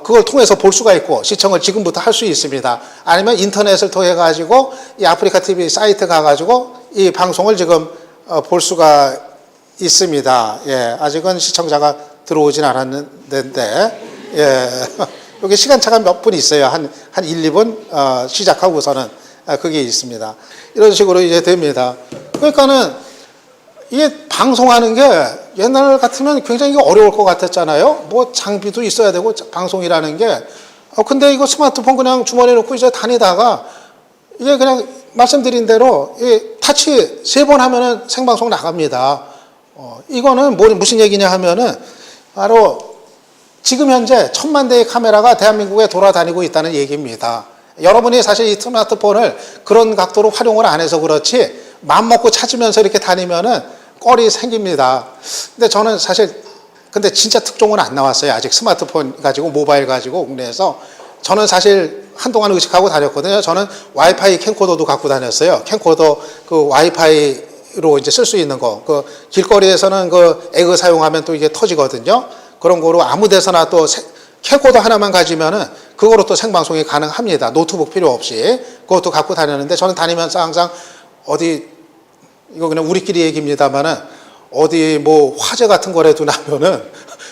그걸 통해서 볼 수가 있고 시청을 지금부터 할 수 있습니다. 아니면 인터넷을 통해 가지고 이 아프리카 TV 사이트 가가지고 이 방송을 지금 볼 수가 있습니다. 예, 아직은 시청자가 들어오진 않았는데, 예, 여기 시간차가 몇 분 있어요. 한 1, 2분 시작하고서는 그게 있습니다. 이런 식으로 이제 됩니다. 그러니까는 이게 방송하는 게 옛날 같으면 굉장히 어려울 것 같았잖아요. 뭐 장비도 있어야 되고 방송이라는 게. 근데 이거 스마트폰 그냥 주머니에 놓고 이제 다니다가 이게 그냥 말씀드린 대로 이 타치 3번 하면은 생방송 나갑니다. 이거는 무슨 얘기냐 하면은 바로 지금 현재 1000만 대의 카메라가 대한민국에 돌아다니고 있다는 얘기입니다. 여러분이 사실 이 스마트폰을 그런 각도로 활용을 안 해서 그렇지 마음 먹고 찾으면서 이렇게 다니면은 꼴이 생깁니다. 근데 저는 사실 근데 진짜 특종은 안 나왔어요. 아직 스마트폰 가지고 모바일 가지고 국내에서. 저는 사실 한동안 의식하고 다녔거든요. 저는 와이파이 캠코더도 갖고 다녔어요. 캠코더 그 와이파이로 이제 쓸 수 있는 거. 그 길거리에서는 그 에그 사용하면 또 이게 터지거든요. 그런 거로 아무 데서나 또 캠코더 하나만 가지면은 그거로 또 생방송이 가능합니다. 노트북 필요 없이. 그것도 갖고 다녔는데 저는 다니면서 항상 어디 이거 그냥 우리끼리 얘기입니다만은 어디 뭐 화재 같은 거라도 나면은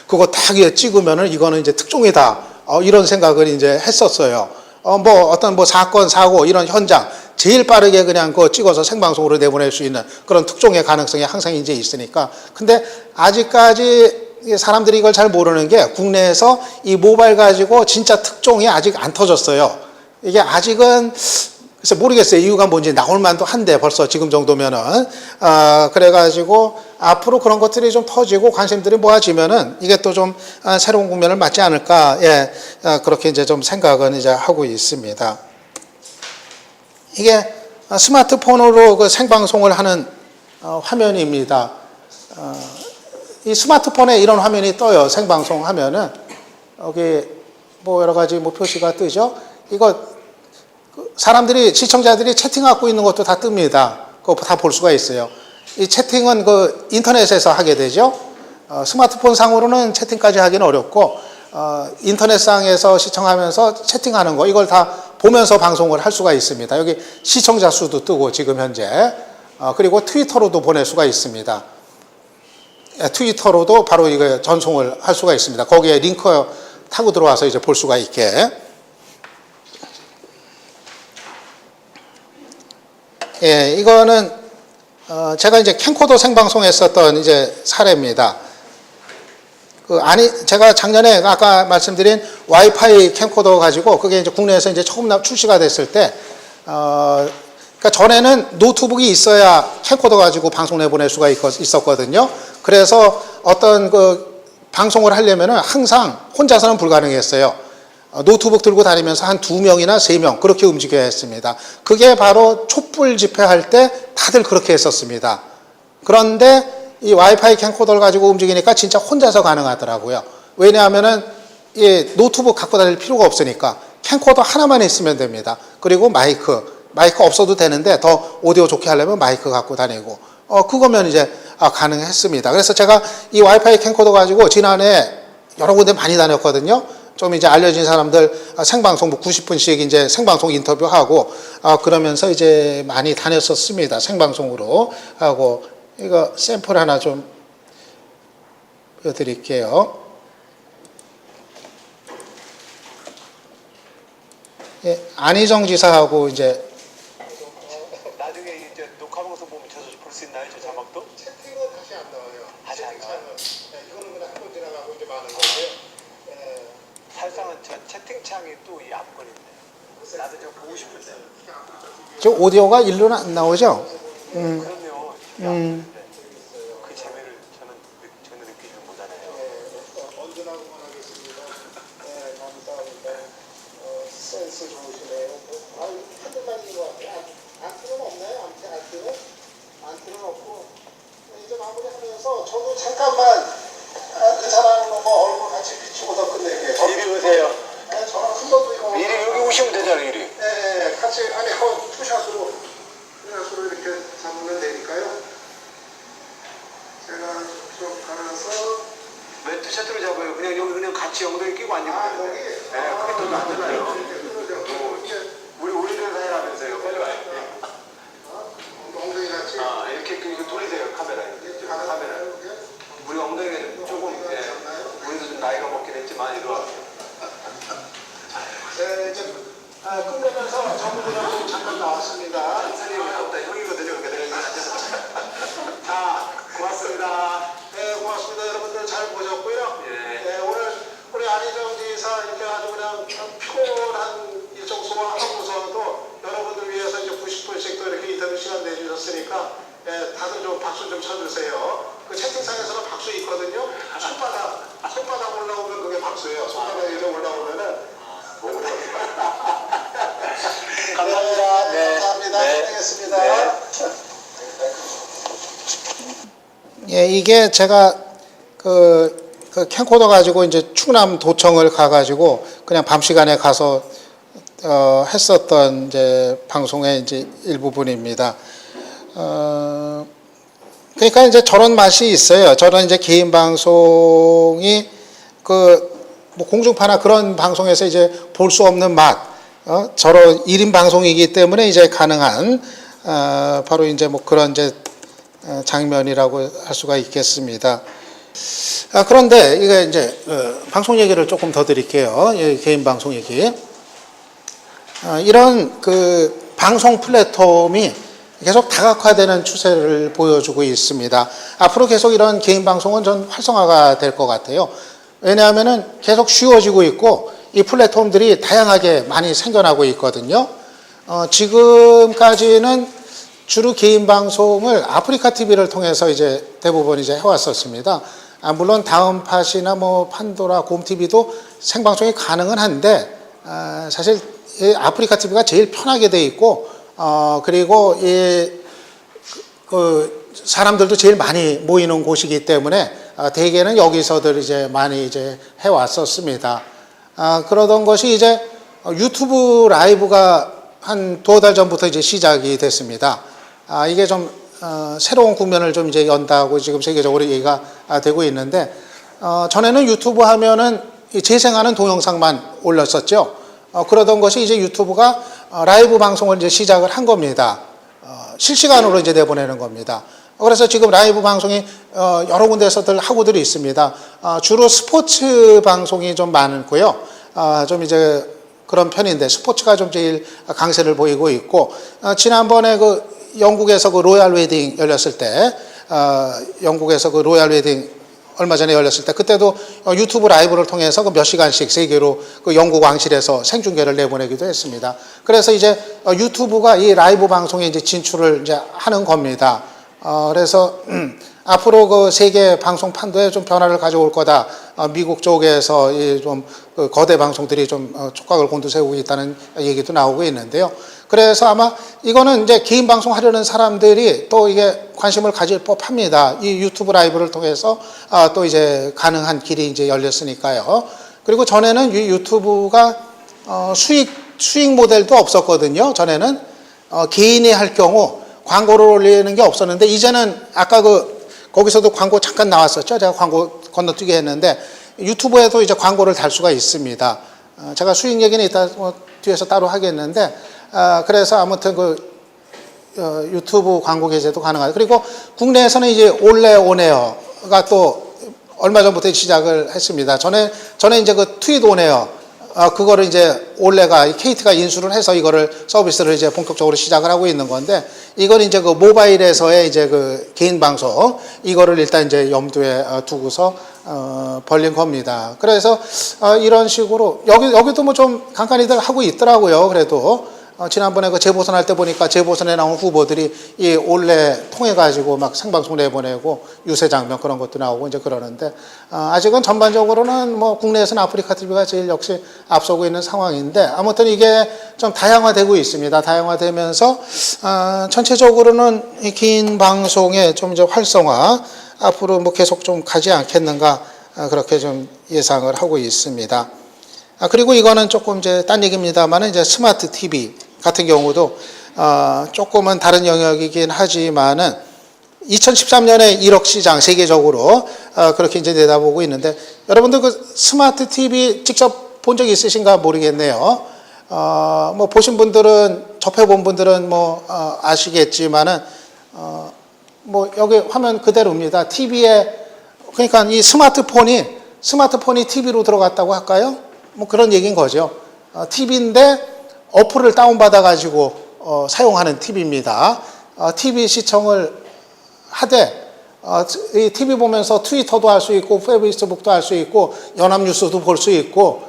그거 딱 찍으면은 이거는 이제 특종이다. 이런 생각을 이제 했었어요. 뭐 어떤 뭐 사건, 사고 이런 현장 제일 빠르게 그냥 그거 찍어서 생방송으로 내보낼 수 있는 그런 특종의 가능성이 항상 이제 있으니까. 근데 아직까지 사람들이 이걸 잘 모르는 게 국내에서 이 모바일 가지고 진짜 특종이 아직 안 터졌어요. 이게 아직은 그래서 모르겠어요. 이유가 뭔지 나올 만도 한데 벌써 지금 정도면은. 그래가지고 앞으로 그런 것들이 좀 터지고 관심들이 모아지면은 이게 또 좀 새로운 국면을 맞지 않을까. 예, 그렇게 이제 좀 생각은 이제 하고 있습니다. 이게 스마트폰으로 그 생방송을 하는 화면입니다. 이 스마트폰에 이런 화면이 떠요. 생방송 하면은. 여기 뭐 여러 가지 뭐 표시가 뜨죠. 이거 사람들이 시청자들이 채팅하고 있는 것도 다 뜹니다. 그거 다 볼 수가 있어요. 이 채팅은 그 인터넷에서 하게 되죠. 스마트폰 상으로는 채팅까지 하기는 어렵고 인터넷상에서 시청하면서 채팅하는 거 이걸 다 보면서 방송을 할 수가 있습니다. 여기 시청자 수도 뜨고 지금 현재 그리고 트위터로도 보낼 수가 있습니다. 트위터로도 바로 이거 전송을 할 수가 있습니다. 거기에 링크 타고 들어와서 이제 볼 수가 있게. 예, 이거는 제가 이제 캠코더 생방송했었던 이제 사례입니다. 제가 작년에 아까 말씀드린 와이파이 캠코더 가지고 그게 이제 국내에서 이제 처음 출시가 됐을 때, 그러니까 전에는 노트북이 있어야 캠코더 가지고 방송 내보낼 수가 있었거든요. 그래서 어떤 그 방송을 하려면은 항상 혼자서는 불가능했어요. 노트북 들고 다니면서 한 2명이나 3명 그렇게 움직여야 했습니다. 그게 바로 촛불 집회할 때 다들 그렇게 했었습니다. 그런데 이 와이파이 캠코더를 가지고 움직이니까 진짜 혼자서 가능하더라고요. 왜냐하면은 이 노트북 갖고 다닐 필요가 없으니까 캠코더 하나만 있으면 됩니다. 그리고 마이크 없어도 되는데 더 오디오 좋게 하려면 마이크 갖고 다니고 그거면 이제 가능했습니다. 그래서 제가 이 와이파이 캠코더 가지고 지난해 여러 군데 많이 다녔거든요. 좀 이제 알려진 사람들 생방송 뭐 90분씩 이제 생방송 인터뷰하고 그러면서 이제 많이 다녔었습니다. 생방송으로 하고. 이거 샘플 하나 좀 보여드릴게요. 예, 안희정 지사하고 이제 나중에 이제 녹화 방송 보면 저 볼 수 있나요? 저 자막도? 채팅은 다시 안 나와요. 다시 안 나와요? 이거는 그냥 한번 지나가고 이제 많은 거고요. 사실상은 저 채팅창이 또 이 앞거리인데 나도 저 보고 싶은데 저 오디오가 일로는 안 나오죠? 그럼요 그 재미를 저는 전혀 느끼지 못하네요. 언제나 응원하겠습니다. 네, 감사합니다. 센스 좋으시네요. 한글만인 것 같아요. 안티는 없나요? 안티는 없고. 이제 마무리하면서 저도 잠깐만 그 사람 얼굴 같이 비추고서 끝낼게요. 이리 오세요. 네, 저랑 한 번도 이거. 이리 여기 오시면 되잖아요. 이리. 네, 같이 아니 투샷으로 이렇게 잡으면 되니까요. 제가 좀 갈아서. 왜 투샷으로 잡아요? 그냥 여기 그냥 같이 엉덩이 끼고 앉으면 되는데. 여기. 네, 그게 더 낫잖아요. 우리 우리를 사야라면서요. 빨리 와요. 엉덩이 같이. 아 이렇게 이거 돌리세요 카메라. 카메라. 우리 엉덩이가 조금 우리도 좀 나이가 먹긴 했지만 이리 와. 네, 이제 끝내면서 전부들하고 잠깐 나왔습니다. 선생님이 없다 형이거든요. 그러니까 내가 앉아서. 자 고맙습니다. 네, 고맙습니다. 여러분들 잘 보셨고요. 예. 네, 오늘 우리 안희정 지사 이렇게 아주 그냥 피곤한 일정 소화하고서도 여러분들 위해서 이제 90분씩 또 이렇게 인터뷰 시간 내주셨으니까 다들 좀 박수 좀 쳐주세요. 그 채팅창에서는 박수 있거든요. 손바닥 올라오면 그게 박수예요. 손바닥이 이렇게 올라오면은 감사합니다. 네, 감사합니다. 네. 고생했습니다. 네. 예, 이게 제가 그 캠코더 가지고 이제 충남 도청을 가가지고 그냥 밤 시간에 가서 했었던 이제 방송의 이제 일부분입니다. 그러니까 이제 저런 맛이 있어요. 저런 이제 개인 방송이 뭐 공중파나 그런 방송에서 이제 볼 수 없는 맛, 저런 1인 방송이기 때문에 이제 가능한 바로 이제 뭐 그런 이제 장면이라고 할 수가 있겠습니다. 그런데 이게 이제 방송 얘기를 조금 더 드릴게요. 개인 방송 얘기. 이런 그 방송 플랫폼이 계속 다각화되는 추세를 보여주고 있습니다. 앞으로 계속 이런 개인 방송은 전 활성화가 될 것 같아요. 왜냐하면은 계속 쉬워지고 있고 이 플랫폼들이 다양하게 많이 생겨나고 있거든요. 지금까지는 주로 개인 방송을 아프리카 TV를 통해서 이제 대부분 이제 해왔었습니다. 물론 다음팟이나 뭐 판도라, 곰TV도 생방송이 가능은 한데 사실 아프리카 TV가 제일 편하게 돼 있고 그리고 그 사람들도 제일 많이 모이는 곳이기 때문에 대개는 여기서들 이제 많이 이제 해왔었습니다. 그러던 것이 이제 유튜브 라이브가 한 2달 전부터 이제 시작이 됐습니다. 이게 좀 새로운 국면을 좀 이제 연다고 지금 세계적으로 얘기가 되고 있는데 전에는 유튜브 하면은 재생하는 동영상만 올렸었죠. 그러던 것이 이제 유튜브가 라이브 방송을 이제 시작을 한 겁니다. 실시간으로 이제 내보내는 겁니다. 그래서 지금 라이브 방송이 여러 군데에서들 하고들이 있습니다. 주로 스포츠 방송이 좀 많고요. 좀 이제 그런 편인데 스포츠가 좀 제일 강세를 보이고 있고 지난번에 그 영국에서 그 로얄 웨딩 열렸을 때 영국에서 그 로얄 웨딩 얼마 전에 열렸을 때 그때도 유튜브 라이브를 통해서 그 몇 시간씩 세계로 그 영국 왕실에서 생중계를 내보내기도 했습니다. 그래서 이제 유튜브가 이 라이브 방송에 이제 진출을 이제 하는 겁니다. 그래서 앞으로 그 세계 방송 판도에 좀 변화를 가져올 거다. 미국 쪽에서 좀 그 거대 방송들이 좀 촉각을 곤두세우고 있다는 얘기도 나오고 있는데요. 그래서 아마 이거는 이제 개인 방송 하려는 사람들이 또 이게 관심을 가질 법합니다. 이 유튜브 라이브를 통해서 또 이제 가능한 길이 이제 열렸으니까요. 그리고 전에는 이 유튜브가 수익 모델도 없었거든요. 전에는 개인이 할 경우 광고를 올리는 게 없었는데 이제는 아까 거기서도 광고 잠깐 나왔었죠. 제가 광고 건너뛰게 했는데 유튜브에도 이제 광고를 달 수가 있습니다. 제가 수익 얘기는 이따 뒤에서 따로 하겠는데 그래서 아무튼 유튜브 광고 게재도 가능하고 그리고 국내에서는 이제 올레 온에어가 또 얼마 전부터 시작을 했습니다. 전에 이제 그 트윗 온에어 그거를 이제 올레가 KT가 인수를 해서 이거를 서비스를 이제 본격적으로 시작을 하고 있는 건데, 이건 이제 그 모바일에서의 이제 그 개인 방송 이거를 일단 이제 염두에 두고서 벌린 겁니다. 그래서 이런 식으로 여기도 뭐 좀 간간히들 하고 있더라고요. 그래도 지난번에 그 재보선할 때 보니까 재보선에 나온 후보들이 이 올레 통해 가지고 막 생방송 내보내고 유세 장면 그런 것도 나오고 이제 그러는데, 아직은 전반적으로는 뭐 국내에서는 아프리카 TV가 제일 역시 앞서고 있는 상황인데, 아무튼 이게 좀 다양화되고 있습니다. 다양화되면서 전체적으로는 이 긴 방송의 좀 이제 활성화 앞으로 뭐 계속 좀 가지 않겠는가, 그렇게 좀 예상을 하고 있습니다. 그리고 이거는 조금 이제 딴 얘기입니다만, 이제 스마트 TV 같은 경우도 조금은 다른 영역이긴 하지만은 2013년에 1억 시장 세계적으로 그렇게 이제 내다보고 있는데, 여러분들 그 스마트 TV 직접 본 적 있으신가 모르겠네요. 뭐 보신 분들은, 접해본 분들은 뭐 아시겠지만은 뭐 여기 화면 그대로입니다. TV에, 그러니까 이 스마트폰이 TV로 들어갔다고 할까요? 뭐 그런 얘기인 거죠. TV인데 어플을 다운받아 가지고 사용하는 TV입니다. TV 시청을 하되 이 TV 보면서 트위터도 할 수 있고 페이스북도 할 수 있고 연합뉴스도 볼 수 있고,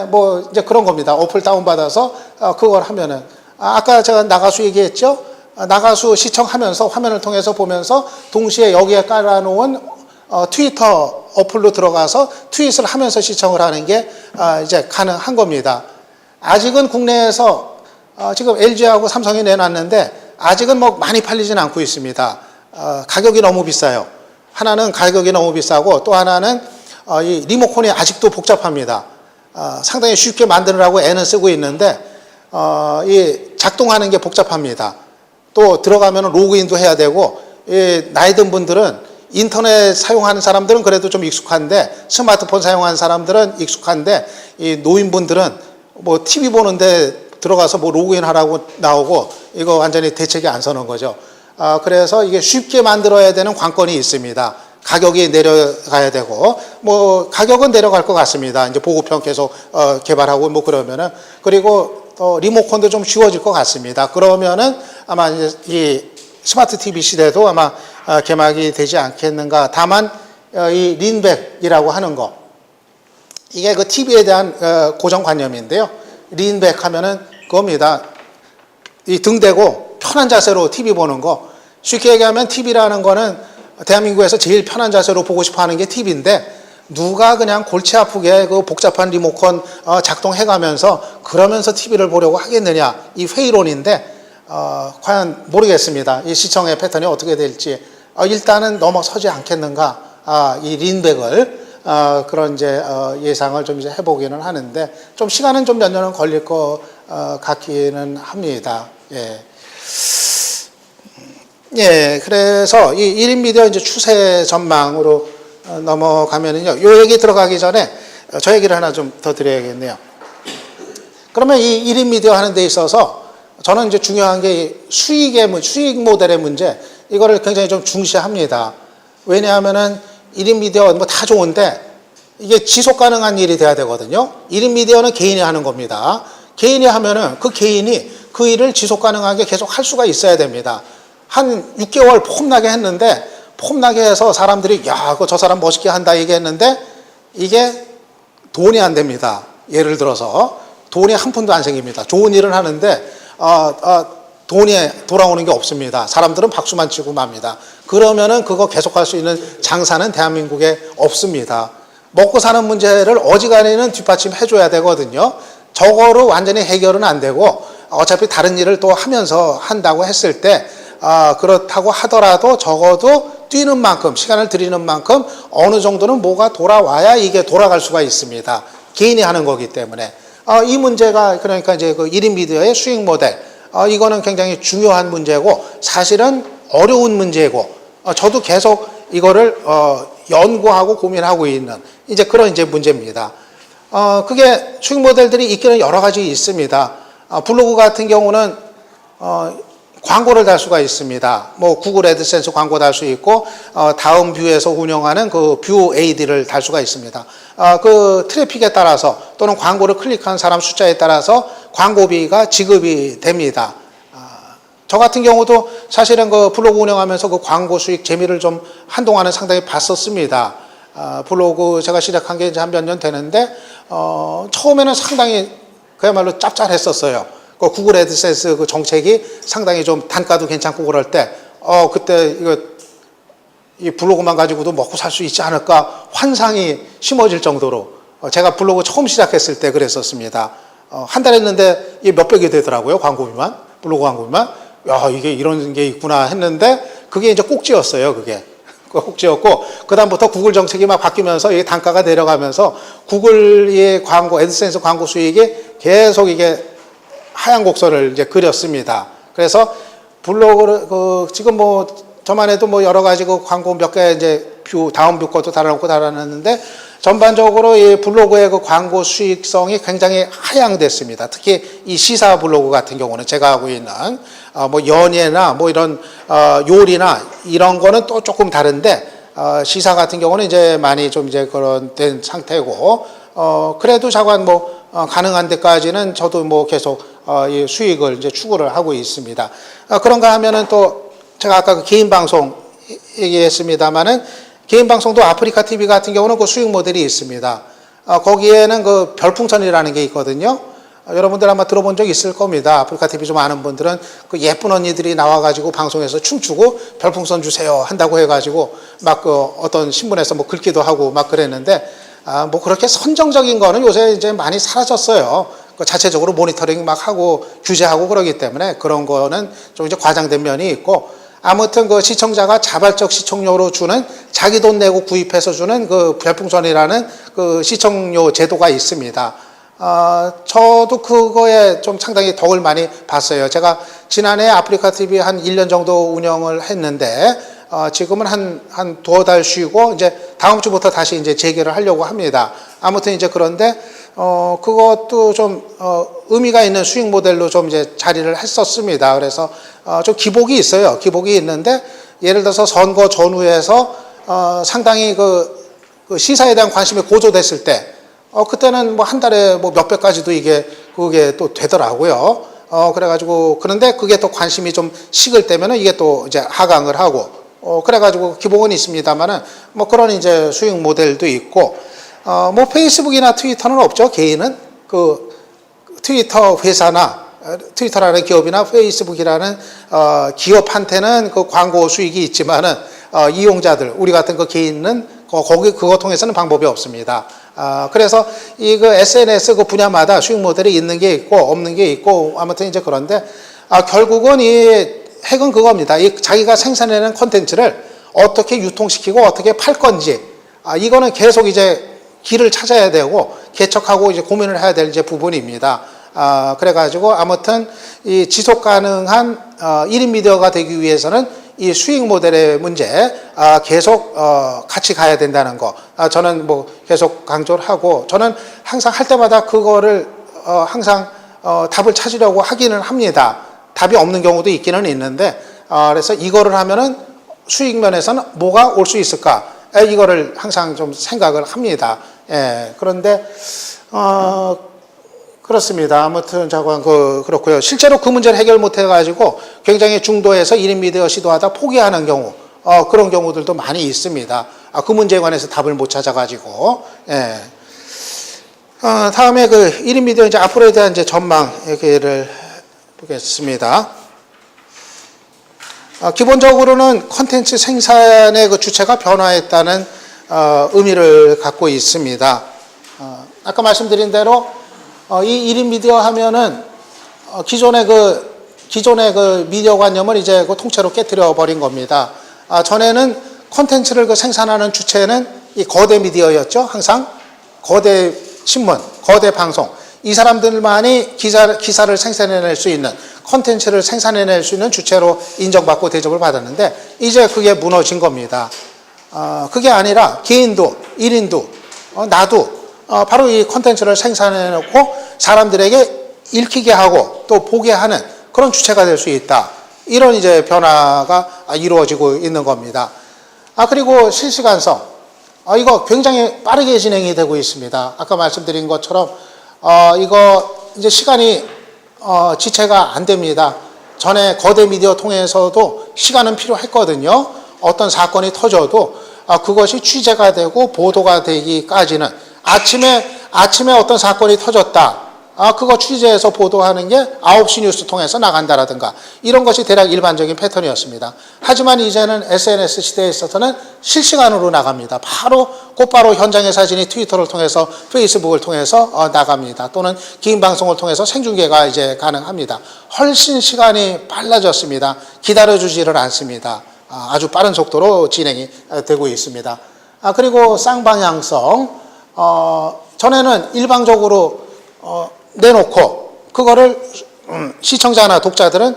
뭐 이제 그런 겁니다. 어플 다운받아서 그걸 하면은, 아까 제가 나가수 얘기했죠. 나가수 시청하면서 화면을 통해서 보면서 동시에 여기에 깔아놓은 트위터 어플로 들어가서 트윗을 하면서 시청을 하는 게 이제 가능한 겁니다. 아직은 국내에서 지금 LG하고 삼성이 내놨는데 아직은 뭐 많이 팔리진 않고 있습니다. 가격이 너무 비싸요. 하나는 가격이 너무 비싸고, 또 하나는 이 리모컨이 아직도 복잡합니다. 상당히 쉽게 만드느라고 애는 쓰고 있는데 이 작동하는 게 복잡합니다. 또 들어가면 로그인도 해야 되고, 나이 든 분들은 인터넷 사용하는 사람들은 그래도 좀 익숙한데, 스마트폰 사용하는 사람들은 익숙한데, 이 노인분들은 뭐 TV 보는데 들어가서 뭐 로그인 하라고 나오고, 이거 완전히 대책이 안 서는 거죠. 그래서 이게 쉽게 만들어야 되는 관건이 있습니다. 가격이 내려가야 되고, 뭐 가격은 내려갈 것 같습니다. 이제 보급형 계속 개발하고 뭐 그러면은, 그리고 리모컨도 좀 쉬워질 것 같습니다. 그러면은 아마 이제 이 스마트 TV 시대도 아마 개막이 되지 않겠는가. 다만 이 린백이라고 하는 거, 이게 그 TV에 대한 고정관념인데요. 린백 하면은 그겁니다. 이 등 대고 편한 자세로 TV 보는 거. 쉽게 얘기하면 TV라는 거는 대한민국에서 제일 편한 자세로 보고 싶어 하는 게 TV인데, 누가 그냥 골치 아프게 그 복잡한 리모컨 작동해가면서 그러면서 TV를 보려고 하겠느냐, 이 회의론인데, 과연 모르겠습니다. 이 시청의 패턴이 어떻게 될지. 일단은 넘어서지 않겠는가, 이 린백을 그런 이제 예상을 좀 이제 해보기는 하는데, 좀 시간은 좀 몇 년은 걸릴 것 같기는 합니다. 예, 그래서 이 1인 미디어 이제 추세 전망으로 넘어가면은요, 요 얘기 들어가기 전에 저 얘기를 하나 좀 더 드려야겠네요. 그러면 이 1인 미디어 하는 데 있어서 저는 이제 중요한 게 수익 모델의 문제, 이거를 굉장히 좀 중시합니다. 왜냐하면은 1인 미디어 뭐 다 좋은데 이게 지속 가능한 일이 돼야 되거든요. 1인 미디어는 개인이 하는 겁니다. 개인이 하면은 그 개인이 그 일을 지속 가능하게 계속 할 수가 있어야 됩니다. 한 6개월 폼나게 했는데, 폼나게 해서 사람들이 야, 저 사람 멋있게 한다 얘기했는데 이게 돈이 안 됩니다. 예를 들어서 돈이 한 푼도 안 생깁니다. 좋은 일을 하는데 돈이 돌아오는 게 없습니다. 사람들은 박수만 치고 맙니다. 그러면은 그거 계속할 수 있는 장사는 대한민국에 없습니다. 먹고 사는 문제를 어지간히는 뒷받침해줘야 되거든요. 저거로 완전히 해결은 안 되고, 어차피 다른 일을 또 하면서 한다고 했을 때, 그렇다고 하더라도 적어도 뛰는 만큼, 시간을 들이는 만큼 어느 정도는 뭐가 돌아와야 이게 돌아갈 수가 있습니다. 개인이 하는 거기 때문에. 이 문제가, 그러니까 이제 그 1인 미디어의 수익 모델, 이거는 굉장히 중요한 문제고, 사실은 어려운 문제고, 저도 계속 이거를 연구하고 고민하고 있는 이제 그런 이제 문제입니다. 그게 수익 모델들이 있기는 여러 가지 있습니다. 블로그 같은 경우는 광고를 달 수가 있습니다. 뭐 구글 애드센스 광고 달 수 있고 다음 뷰에서 운영하는 그 뷰 AD를 달 수가 있습니다. 그 트래픽에 따라서 또는 광고를 클릭한 사람 숫자에 따라서 광고비가 지급이 됩니다. 저 같은 경우도 사실은 그 블로그 운영하면서 그 광고 수익 재미를 좀 한동안은 상당히 봤었습니다. 블로그 제가 시작한 게 이제 한 몇 년 되는데 처음에는 상당히 그야말로 짭짤했었어요. 그 구글 애드센스 그 정책이 상당히 좀 단가도 괜찮고 그럴 때 그때 이 블로그만 가지고도 먹고 살 수 있지 않을까 환상이 심어질 정도로 제가 블로그 처음 시작했을 때 그랬었습니다. 한 달 했는데 이게 몇백이 되더라고요. 광고비만, 블로그 광고비만. 야, 이게 이런 게 있구나 했는데 그게 이제 꼭지였어요. 그게 꼭지였고 그다음부터 구글 정책이 막 바뀌면서 이게 단가가 내려가면서 구글의 광고 애드센스 광고 수익이 계속 이게 하얀 곡선을 이제 그렸습니다. 그래서 블로그를 지금 뭐 저만 해도 뭐 여러 가지 그 광고 몇 개 이제 다음 뷰 것도 달아놓고 달아놨는데 전반적으로 이 블로그의 그 광고 수익성이 굉장히 하향됐습니다. 특히 이 시사 블로그 같은 경우는 제가 하고 있는 뭐 연예나 뭐 이런 요리나 이런 거는 또 조금 다른데 시사 같은 경우는 이제 많이 좀 이제 그런 된 상태고 그래도 자관 뭐 가능한 데까지는 저도 뭐 계속 이 수익을 이제 추구를 하고 있습니다. 그런가 하면은 또 제가 아까 그 개인 방송 얘기했습니다만은 개인 방송도 아프리카 TV 같은 경우는 그 수익 모델이 있습니다. 거기에는 그 별풍선이라는 게 있거든요. 여러분들 아마 들어본 적 있을 겁니다. 아프리카 TV 좀 아는 분들은 그 예쁜 언니들이 나와가지고 방송에서 춤추고 별풍선 주세요 한다고 해가지고 막 그 어떤 신문에서 뭐 긁기도 하고 막 그랬는데 뭐 그렇게 선정적인 거는 요새 이제 많이 사라졌어요. 그 자체적으로 모니터링 막 하고 규제하고 그러기 때문에 그런 거는 좀 이제 과장된 면이 있고 아무튼 그 시청자가 자발적 시청료로 주는 자기 돈 내고 구입해서 주는 그 별풍선이라는 그 시청료 제도가 있습니다. 저도 그거에 좀 상당히 덕을 많이 봤어요. 제가 지난해 아프리카 TV 한 1년 정도 운영을 했는데 지금은 한 두어 달 쉬고 이제 다음 주부터 다시 이제 재개를 하려고 합니다. 아무튼 이제 그런데 그것도 좀 의미가 있는 수익 모델로 좀 이제 자리를 했었습니다. 그래서 좀 기복이 있어요. 기복이 있는데 예를 들어서 선거 전후에서 상당히 그 시사에 대한 관심이 고조됐을 때 그때는 뭐 한 달에 뭐 몇백까지도 그게 또 되더라고요. 그래가지고 그런데 그게 또 관심이 좀 식을 때면은 이게 또 이제 하강을 하고 그래가지고 기복은 있습니다만은 뭐 그런 이제 수익 모델도 있고 뭐 페이스북이나 트위터는 없죠. 개인은 그 트위터 회사나 트위터라는 기업이나 페이스북이라는 기업한테는 그 광고 수익이 있지만은 이용자들 우리 같은 그 개인은 그거 통해서는 방법이 없습니다. 그래서 이 그 SNS 그 분야마다 수익 모델이 있는 게 있고 없는 게 있고 아무튼 이제 그런데 결국은 이 핵은 그겁니다. 이 자기가 생산해낸 콘텐츠를 어떻게 유통시키고 어떻게 팔 건지 이거는 계속 이제 길을 찾아야 되고 개척하고 이제 고민을 해야 될 이제 부분입니다. 그래가지고 아무튼 이 지속 가능한 1인 미디어가 되기 위해서는 이 수익 모델의 문제 계속 같이 가야 된다는 거 저는 뭐 계속 강조를 하고 저는 항상 할 때마다 그거를 항상 답을 찾으려고 하기는 합니다. 답이 없는 경우도 있기는 있는데 그래서 이거를 하면은 수익 면에서는 뭐가 올 수 있을까 이거를 항상 좀 생각을 합니다. 예, 그런데 그렇습니다. 아무튼 그렇고요. 실제로 그 문제를 해결 못 해가지고 굉장히 중도에서 1인 미디어 시도하다 포기하는 경우 그런 경우들도 많이 있습니다. 그 문제에 관해서 답을 못 찾아가지고 예. 다음에 그 1인 미디어 이제 앞으로에 대한 이제 전망 얘기를 보겠습니다. 기본적으로는 콘텐츠 생산의 그 주체가 변화했다는 의미를 갖고 있습니다. 아까 말씀드린 대로 이 1인 미디어 하면은 기존의 그 미디어 관념을 이제 그 통째로 깨뜨려 버린 겁니다. 전에는 콘텐츠를 그 생산하는 주체는 이 거대 미디어였죠. 항상 거대 신문, 거대 방송. 이 사람들만이 기사를 생산해낼 수 있는 콘텐츠를 생산해낼 수 있는 주체로 인정받고 대접을 받았는데 이제 그게 무너진 겁니다. 그게 아니라 개인도 1인도 나도 바로 이 콘텐츠를 생산해놓고 사람들에게 읽히게 하고 또 보게 하는 그런 주체가 될 수 있다. 이런 이제 변화가 이루어지고 있는 겁니다. 그리고 실시간성. 이거 굉장히 빠르게 진행이 되고 있습니다. 아까 말씀드린 것처럼, 이거 이제 시간이, 지체가 안 됩니다. 전에 거대 미디어 통해서도 시간은 필요했거든요. 어떤 사건이 터져도, 그것이 취재가 되고 보도가 되기까지는 아침에 어떤 사건이 터졌다. 그거 취재해서 보도하는 게 9시 뉴스 통해서 나간다라든가 이런 것이 대략 일반적인 패턴이었습니다. 하지만 이제는 SNS 시대에 있어서는 실시간으로 나갑니다. 곧바로 현장의 사진이 트위터를 통해서 페이스북을 통해서 나갑니다. 또는 긴 방송을 통해서 생중계가 이제 가능합니다. 훨씬 시간이 빨라졌습니다. 기다려주지를 않습니다. 아주 빠른 속도로 진행이 되고 있습니다. 그리고 쌍방향성. 전에는 일방적으로 내놓고 그거를 시청자나 독자들은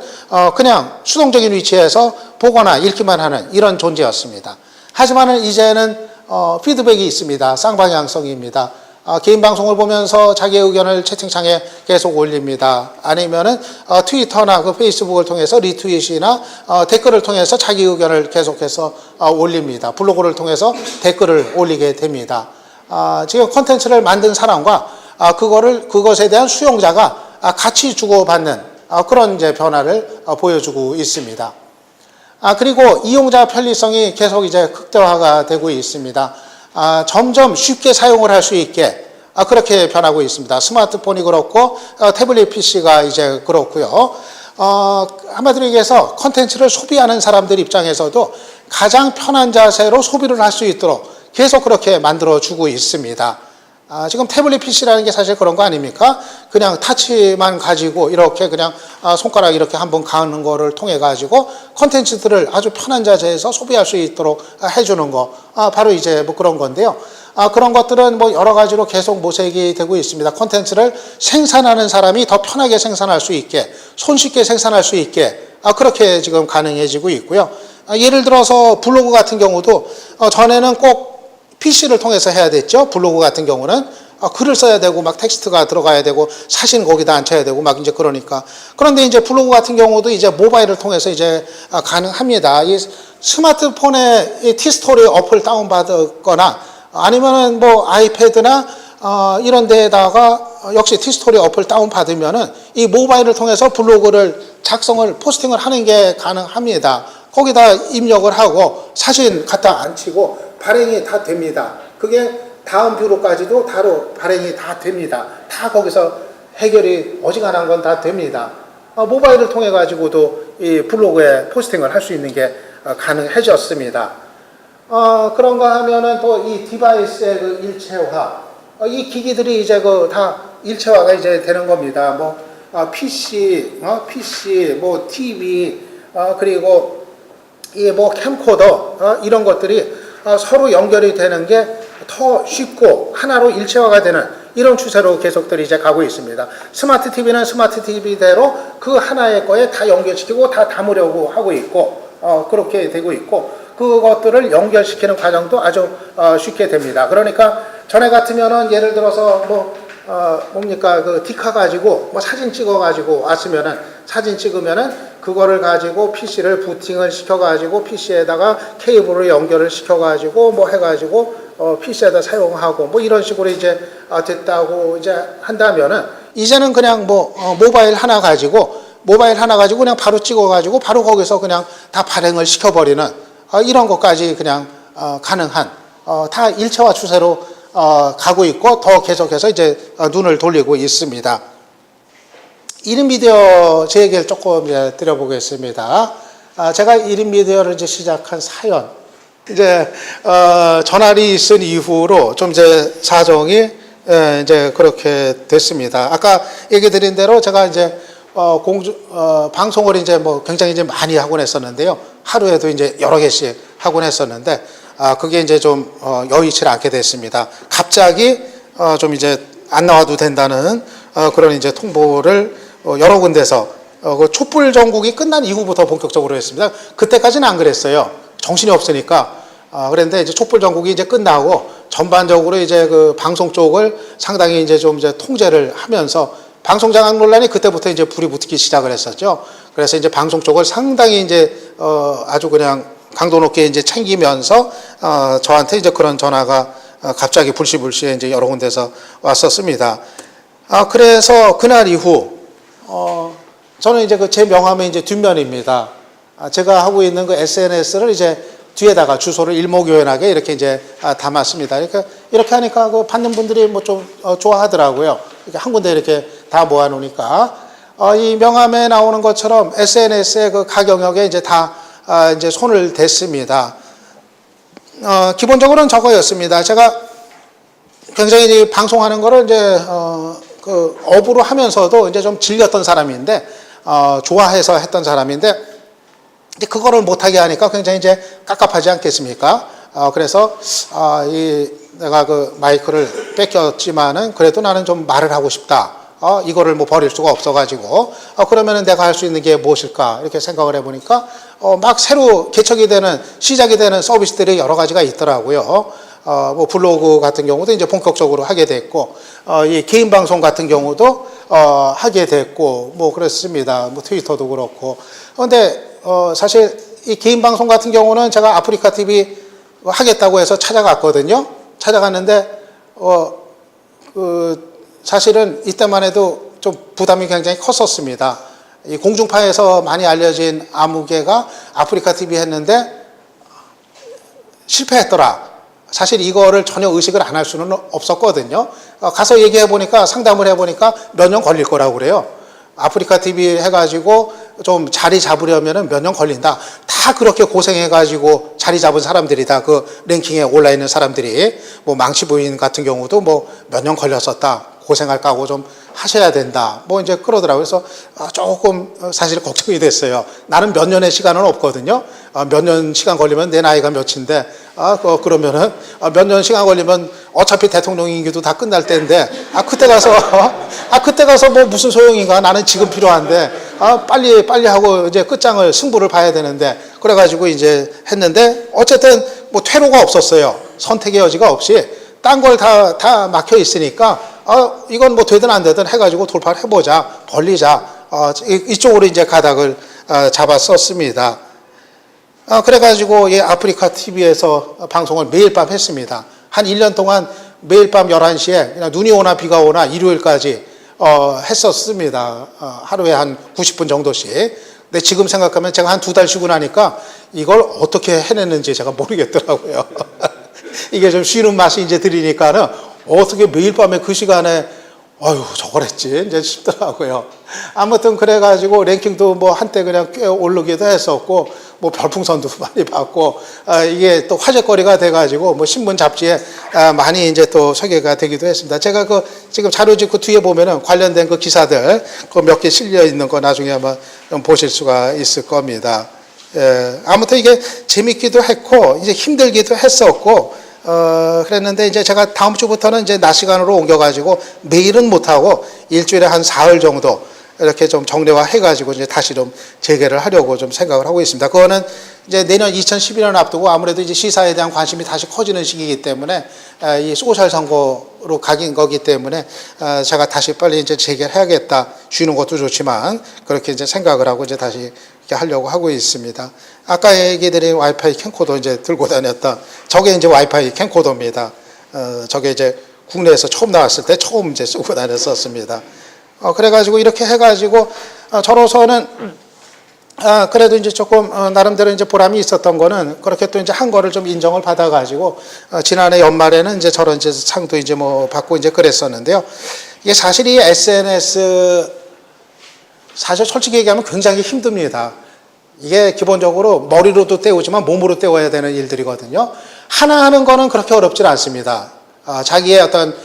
그냥 수동적인 위치에서 보거나 읽기만 하는 이런 존재였습니다. 하지만 이제는 피드백이 있습니다. 쌍방향성입니다. 개인 방송을 보면서 자기 의견을 채팅창에 계속 올립니다. 아니면은 트위터나 그 페이스북을 통해서 리트윗이나 댓글을 통해서 자기 의견을 계속해서 올립니다. 블로그를 통해서 댓글을 올리게 됩니다. 지금 콘텐츠를 만든 사람과 그것에 대한 수용자가 같이 주고받는 그런 이제 변화를 보여주고 있습니다. 그리고 이용자 편리성이 계속 이제 극대화가 되고 있습니다. 점점 쉽게 사용을 할 수 있게 그렇게 변하고 있습니다. 스마트폰이 그렇고 태블릿 PC가 이제 그렇고요. 한마디로 얘기해서 콘텐츠를 소비하는 사람들 입장에서도 가장 편한 자세로 소비를 할 수 있도록 계속 그렇게 만들어주고 있습니다. 지금 태블릿 PC라는 게 사실 그런 거 아닙니까? 그냥 타치만 가지고 이렇게 그냥 손가락 이렇게 한번 가는 거를 통해 가지고 콘텐츠들을 아주 편한 자세에서 소비할 수 있도록 해주는 거. 바로 이제 뭐 그런 건데요. 그런 것들은 뭐 여러 가지로 계속 모색이 되고 있습니다. 콘텐츠를 생산하는 사람이 더 편하게 생산할 수 있게, 손쉽게 생산할 수 있게, 그렇게 지금 가능해지고 있고요. 예를 들어서 블로그 같은 경우도 전에는 꼭 PC를 통해서 해야 됐죠. 블로그 같은 경우는 글을 써야 되고 막 텍스트가 들어가야 되고 사진 거기다 앉혀야 되고 막 이제 그러니까. 그런데 이제 블로그 같은 경우도 이제 모바일을 통해서 이제 가능합니다. 이 스마트폰에 이 티스토리 어플 다운받거나 아니면은 뭐 아이패드나 이런 데에다가 역시 티스토리 어플 다운받으면은 이 모바일을 통해서 블로그를 작성을 포스팅을 하는 게 가능합니다. 거기다 입력을 하고 사진 갖다 앉히고 발행이 다 됩니다. 그게 다음 뷰로까지도 바로 발행이 다 됩니다. 다 거기서 해결이 어지간한 건 다 됩니다. 모바일을 통해 가지고도 이 블로그에 포스팅을 할 수 있는 게 가능해졌습니다. 그런가 하면은 또 이 디바이스의 그 일체화, 이 기기들이 이제 그 다 일체화가 이제 되는 겁니다. 뭐 PC, 뭐 TV, 그리고 이 뭐 캠코더 이런 것들이 서로 연결이 되는 게 더 쉽고 하나로 일체화가 되는 이런 추세로 계속들이 이제 가고 있습니다. 스마트 TV는 스마트 TV대로 그 하나의 거에 다 연결시키고 다 담으려고 하고 있고 그렇게 되고 있고 그것들을 연결시키는 과정도 아주 쉽게 됩니다. 그러니까 전에 같으면은 예를 들어서 뭡니까 그 디카 가지고 뭐 사진 찍어 가지고 왔으면은 사진 찍으면은 그거를 가지고 PC를 부팅을 시켜 가지고 PC에다가 케이블을 연결을 시켜 가지고 뭐 해 가지고 PC에다 사용하고 뭐 이런 식으로 이제 됐다고 이제 한다면은 이제는 그냥 모바일 하나 가지고 그냥 바로 찍어 가지고 바로 거기서 그냥 다 발행을 시켜 버리는 이런 것까지 그냥 가능한 다 일체화 추세로 가고 있고 더 계속해서 이제 눈을 돌리고 있습니다. 1인 미디어 제 얘기를 조금 드려보겠습니다. 제가 1인 미디어를 이제 시작한 사연, 이제 전화리 있은 이후로 좀 이제 사정이 이제 그렇게 됐습니다. 아까 얘기 드린 대로 제가 이제 방송을 이제 굉장히 이제 많이 하곤 했었는데요. 하루에도 이제 여러 개씩 하곤 했었는데 그게 이제 좀 여의치 않게 됐습니다. 갑자기 좀 이제 안 나와도 된다는 그런 이제 통보를 여러 군데서 그 촛불 전국이 끝난 이후부터 본격적으로 했습니다. 그때까지는 안 그랬어요. 정신이 없으니까. 그런데 이제 촛불 전국이 이제 끝나고 전반적으로 이제 그 방송 쪽을 상당히 이제 좀 이제 통제를 하면서 방송 장악 논란이 그때부터 이제 불이 붙기 시작을 했었죠. 그래서 이제 방송 쪽을 상당히 이제 아주 그냥 강도 높게 이제 챙기면서 저한테 이제 그런 전화가 갑자기 불시불시에 이제 여러 군데서 왔었습니다. 그래서 그날 이후 저는 이제 그 제 명함의 이제 뒷면입니다. 제가 하고 있는 그 SNS를 이제 뒤에다가 주소를 일목요연하게 이렇게 이제 담았습니다. 이렇게 하니까 그 받는 분들이 뭐 좀 좋아하더라고요. 이렇게 한 군데 이렇게 다 모아놓으니까 이 명함에 나오는 것처럼 SNS의 그 가경역에 이제 다 이제 손을 댔습니다. 기본적으로는 저거였습니다. 제가 굉장히 방송하는 거를 이제 그 업으로 하면서도 이제 좀 질렸던 사람인데 좋아해서 했던 사람인데 이제 그거를 못하게 하니까 굉장히 이제 깝깝하지 않겠습니까? 그래서 내가 그 마이크를 뺏겼지만은 그래도 나는 좀 말을 하고 싶다. 이거를 뭐 버릴 수가 없어가지고 그러면은 내가 할 수 있는 게 무엇일까 이렇게 생각을 해보니까 막 새로 개척이 되는 시작이 되는 서비스들이 여러 가지가 있더라고요. 뭐 블로그 같은 경우도 이제 본격적으로 하게 됐고 이 개인 방송 같은 경우도 하게 됐고 뭐 그렇습니다. 뭐 트위터도 그렇고. 그런데 사실 이 개인 방송 같은 경우는 제가 아프리카 TV 하겠다고 해서 찾아갔거든요. 찾아갔는데 사실은 이때만 해도 좀 부담이 굉장히 컸었습니다. 이 공중파에서 많이 알려진 아무개가 아프리카 TV 했는데 실패했더라. 사실 이거를 전혀 의식을 안 할 수는 없었거든요. 가서 얘기해 보니까 상담을 해 보니까 몇 년 걸릴 거라고 그래요. 아프리카 TV 해가지고 좀 자리 잡으려면 몇 년 걸린다. 다 그렇게 고생해가지고 자리 잡은 사람들이다. 그 랭킹에 올라 있는 사람들이 뭐 망치 부인 같은 경우도 뭐 몇 년 걸렸었다. 고생할 각오 좀 하셔야 된다. 뭐 이제 그러더라고요. 그래서 조금 사실 걱정이 됐어요. 나는 몇 년의 시간은 없거든요. 몇 년 시간 걸리면 내 나이가 몇인데, 그러면은 몇 년 시간 걸리면 어차피 대통령 임기도 다 끝날 때인데, 그때 가서 뭐 무슨 소용인가? 나는 지금 필요한데, 빨리 하고 이제 끝장을 승부를 봐야 되는데, 그래가지고 이제 했는데, 어쨌든 뭐 퇴로가 없었어요. 선택의 여지가 없이. 딴 걸 다 막혀 있으니까, 이건 뭐 되든 안 되든 해가지고 돌파를 해보자, 벌리자, 이쪽으로 이제 가닥을 잡았었습니다. 그래가지고 이 아프리카 TV에서 방송을 매일 밤 했습니다. 한 1년 동안 매일 밤 11시에 그냥 눈이 오나 비가 오나 일요일까지 했었습니다. 하루에 한 90분 정도씩. 근데 지금 생각하면 제가 한 2달 쉬고 나니까 이걸 어떻게 해냈는지 제가 모르겠더라고요. 이게 좀 쉬는 맛이 이제 들으니까는 어떻게 매일 밤에 그 시간에 저걸 했지 이제 싶더라고요. 아무튼 그래가지고 랭킹도 뭐 한때 그냥 꽤 오르기도 했었고 뭐 별풍선도 많이 받고 이게 또 화제거리가 돼가지고 뭐 신문 잡지에 많이 이제 또 소개가 되기도 했습니다. 제가 그 지금 자료집 그 뒤에 보면은 관련된 그 기사들 그 몇 개 실려 있는 거 나중에 한번 좀 보실 수가 있을 겁니다. 아무튼 이게 재밌기도 했고 이제 힘들기도 했었고 그랬는데 이제 제가 다음 주부터는 이제 낮 시간으로 옮겨가지고 매일은 못하고 일주일에 한 4일 정도 이렇게 좀 정례화 해가지고 이제 다시 좀 재개를 하려고 좀 생각을 하고 있습니다. 그거는 이제 내년 2011년 앞두고 아무래도 이제 시사에 대한 관심이 다시 커지는 시기이기 때문에 이 소셜 선거로 가긴 거기 때문에 제가 다시 빨리 이제 재개를 해야겠다. 쉬는 것도 좋지만 그렇게 이제 생각을 하고 이제 다시 이렇게 하려고 하고 있습니다. 아까 얘기 드린 와이파이 캠코더 이제 들고 다녔던 저게 이제 와이파이 캠코더입니다. 저게 이제 국내에서 처음 나왔을 때 처음 이제 쓰고 다녔었습니다. 그래가지고 이렇게 해가지고 저로서는 그래도 이제 조금 나름대로 이제 보람이 있었던 거는 그렇게 또 이제 한 거를 좀 인정을 받아가지고 지난해 연말에는 이제 저런 이제 상도 이제 뭐 받고 이제 그랬었는데요. 이게 사실 이 SNS 사실 솔직히 얘기하면 굉장히 힘듭니다. 이게 기본적으로 머리로도 때우지만 몸으로 때워야 되는 일들이거든요. 하나 하는 거는 그렇게 어렵진 않습니다. 자기의 어떤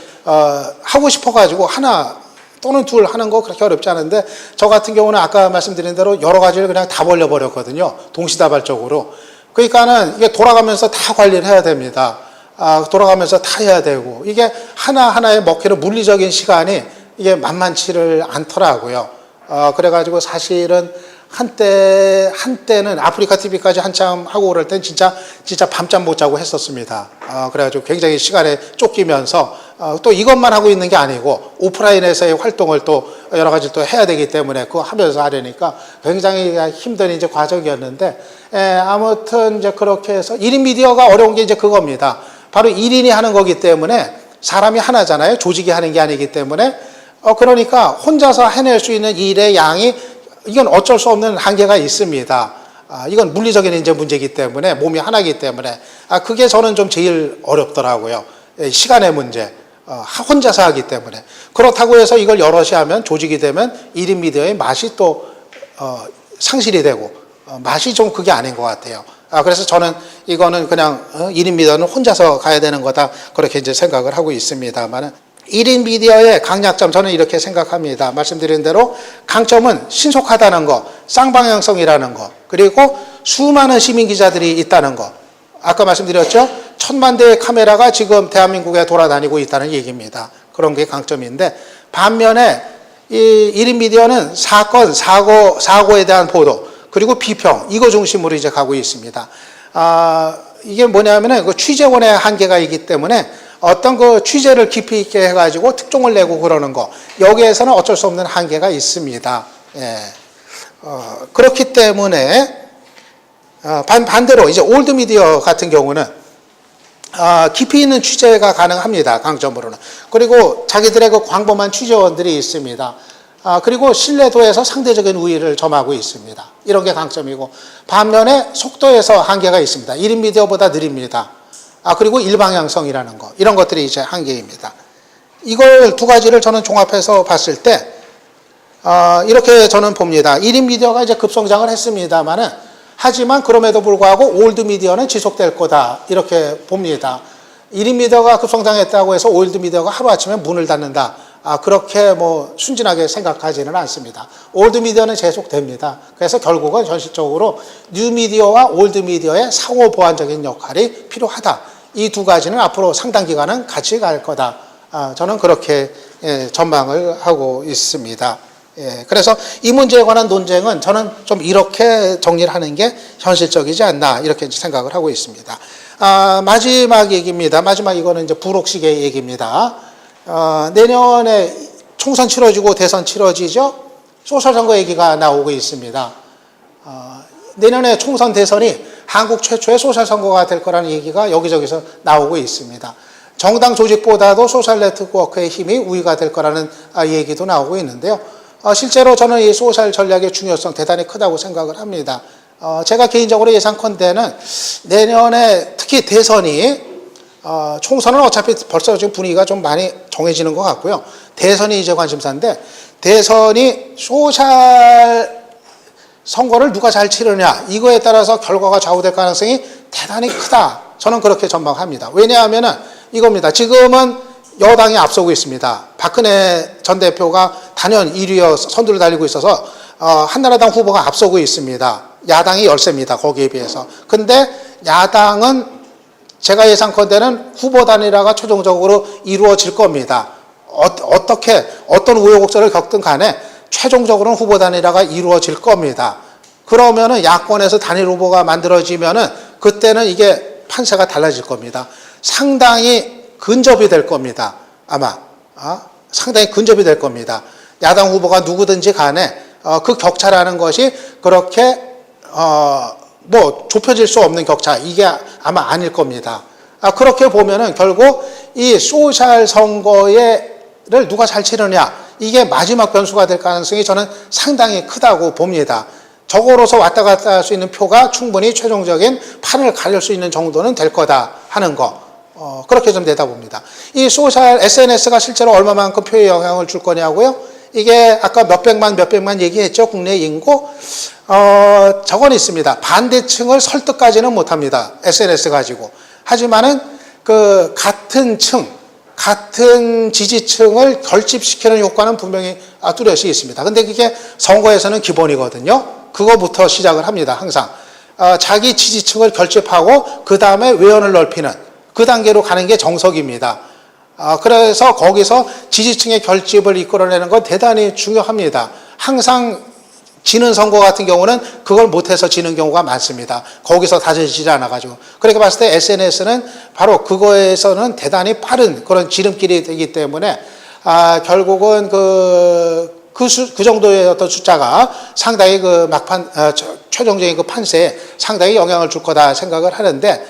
하고 싶어가지고 하나 또는 둘 하는 거 그렇게 어렵지 않은데 저 같은 경우는 아까 말씀드린 대로 여러 가지를 그냥 다 벌려버렸거든요. 동시다발적으로. 그러니까는 이게 돌아가면서 다 관리를 해야 됩니다. 돌아가면서 다 해야 되고 이게 하나하나에 먹히는 물리적인 시간이 이게 만만치를 않더라고요. 그래가지고 사실은 한때는 아프리카 TV까지 한참 하고 그럴 땐 진짜 밤잠 못 자고 했었습니다. 그래가지고 굉장히 시간에 쫓기면서 또 이것만 하고 있는 게 아니고 오프라인에서의 활동을 또 여러 가지 또 해야 되기 때문에 그거 하면서 하려니까 굉장히 힘든 이제 과정이었는데, 아무튼 이제 그렇게 해서 1인 미디어가 어려운 게 이제 그겁니다. 바로 1인이 하는 거기 때문에 사람이 하나잖아요. 조직이 하는 게 아니기 때문에. 그러니까 혼자서 해낼 수 있는 일의 양이 이건 어쩔 수 없는 한계가 있습니다. 이건 물리적인 이제 문제이기 때문에 몸이 하나이기 때문에 그게 저는 좀 제일 어렵더라고요. 시간의 문제. 혼자서 하기 때문에. 그렇다고 해서 이걸 여럿이 하면 조직이 되면 1인 미디어의 맛이 또 상실이 되고 맛이 좀 그게 아닌 것 같아요. 그래서 저는 이거는 그냥 1인 미디어는 혼자서 가야 되는 거다 그렇게 이제 생각을 하고 있습니다만 1인 미디어의 강약점 저는 이렇게 생각합니다. 말씀드린 대로 강점은 신속하다는 거, 쌍방향성이라는 거, 그리고 수많은 시민 기자들이 있다는 거. 아까 말씀드렸죠? 1000만 대의 카메라가 지금 대한민국에 돌아다니고 있다는 얘기입니다. 그런 게 강점인데 반면에 이 1인 미디어는 사건, 사고에 대한 보도, 그리고 비평, 이거 중심으로 이제 가고 있습니다. 이게 뭐냐면은 그 취재원의 한계가 있기 때문에 어떤 그 취재를 깊이 있게 해가지고 특종을 내고 그러는 거, 여기에서는 어쩔 수 없는 한계가 있습니다. 예. 그렇기 때문에 반대로 이제 올드 미디어 같은 경우는 깊이 있는 취재가 가능합니다. 강점으로는. 그리고 자기들의 그 광범한 취재원들이 있습니다. 그리고 신뢰도에서 상대적인 우위를 점하고 있습니다. 이런 게 강점이고 반면에 속도에서 한계가 있습니다. 1인 미디어보다 느립니다. 그리고 일방향성이라는 거, 이런 것들이 이제 한계입니다. 이걸 두 가지를 저는 종합해서 봤을 때 이렇게 저는 봅니다. 1인 미디어가 이제 급성장을 했습니다만은 하지만 그럼에도 불구하고 올드 미디어는 지속될 거다 이렇게 봅니다. 1인 미디어가 급성장했다고 해서 올드 미디어가 하루아침에 문을 닫는다. 그렇게 뭐 순진하게 생각하지는 않습니다. 올드 미디어는 계속됩니다. 그래서 결국은 현실적으로 뉴 미디어와 올드 미디어의 상호 보완적인 역할이 필요하다. 이 두 가지는 앞으로 상당 기간은 같이 갈 거다. 저는 그렇게 전망을 하고 있습니다. 그래서 이 문제에 관한 논쟁은 저는 좀 이렇게 정리를 하는 게 현실적이지 않나 이렇게 생각을 하고 있습니다. 마지막 얘기입니다. 마지막 이거는 이제 불혹식의 얘기입니다. 내년에 총선 치러지고 대선 치러지죠. 소셜 선거 얘기가 나오고 있습니다. 내년에 총선 대선이 한국 최초의 소셜 선거가 될 거라는 얘기가 여기저기서 나오고 있습니다. 정당 조직보다도 소셜 네트워크의 힘이 우위가 될 거라는 얘기도 나오고 있는데요. 실제로 저는 이 소셜 전략의 중요성 대단히 크다고 생각을 합니다. 제가 개인적으로 예상컨대는 내년에 특히 대선이 총선은 어차피 벌써 지금 분위기가 좀 많이 정해지는 것 같고요. 대선이 이제 관심사인데 대선이 소셜 선거를 누가 잘 치르냐 이거에 따라서 결과가 좌우될 가능성이 대단히 크다. 저는 그렇게 전망합니다. 왜냐하면은 이겁니다. 지금은 여당이 앞서고 있습니다. 박근혜 전 대표가 단연 1위여 선두를 달리고 있어서 한나라당 후보가 앞서고 있습니다. 야당이 열세입니다. 거기에 비해서. 근데 야당은 제가 예상컨대는 후보 단일화가 최종적으로 이루어질 겁니다. 어떤 우여곡절을 겪든 간에 최종적으로는 후보 단일화가 이루어질 겁니다. 그러면은 야권에서 단일 후보가 만들어지면은 그때는 이게 판세가 달라질 겁니다. 상당히 근접이 될 겁니다. 아마 상당히 근접이 될 겁니다. 야당 후보가 누구든지 간에 그 격차라는 것이 그렇게 뭐 좁혀질 수 없는 격차 이게 아마 아닐 겁니다. 그렇게 보면은 결국 이 소셜 선거를 누가 잘 치르냐 이게 마지막 변수가 될 가능성이 저는 상당히 크다고 봅니다. 저거로서 왔다 갔다 할 수 있는 표가 충분히 최종적인 판을 가릴 수 있는 정도는 될 거다 하는 거. 그렇게 좀 내다봅니다. 이 소셜 SNS가 실제로 얼마만큼 표에 영향을 줄 거냐고요? 이게 아까 몇백만 얘기했죠. 국내 인구. 저건 있습니다. 반대층을 설득까지는 못합니다. SNS 가지고. 하지만은 그 같은 지지층을 결집시키는 효과는 분명히 뚜렷이 있습니다. 근데 그게 선거에서는 기본이거든요. 그거부터 시작을 합니다. 항상. 자기 지지층을 결집하고 그 다음에 외연을 넓히는 그 단계로 가는 게 정석입니다. 그래서 거기서 지지층의 결집을 이끌어내는 건 대단히 중요합니다. 항상 지는 선거 같은 경우는 그걸 못해서 지는 경우가 많습니다. 거기서 다져지지 않아가지고. 그렇게 봤을 때 SNS는 바로 그거에서는 대단히 빠른 그런 지름길이 되기 때문에 결국은 그 정도의 어떤 숫자가 상당히 그 막판, 최종적인 그 판세에 상당히 영향을 줄 거다 생각을 하는데,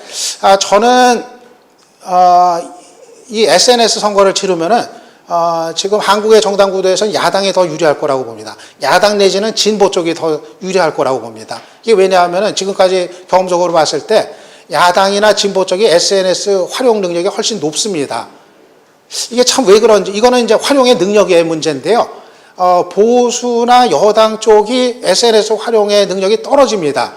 저는, 이 SNS 선거를 치르면은 지금 한국의 정당 구도에서는 야당이 더 유리할 거라고 봅니다. 야당 내지는 진보 쪽이 더 유리할 거라고 봅니다. 이게 왜냐하면 지금까지 경험적으로 봤을 때 야당이나 진보 쪽이 SNS 활용 능력이 훨씬 높습니다. 이게 참 왜 그런지, 이거는 이제 활용의 능력의 문제인데요. 보수나 여당 쪽이 SNS 활용의 능력이 떨어집니다.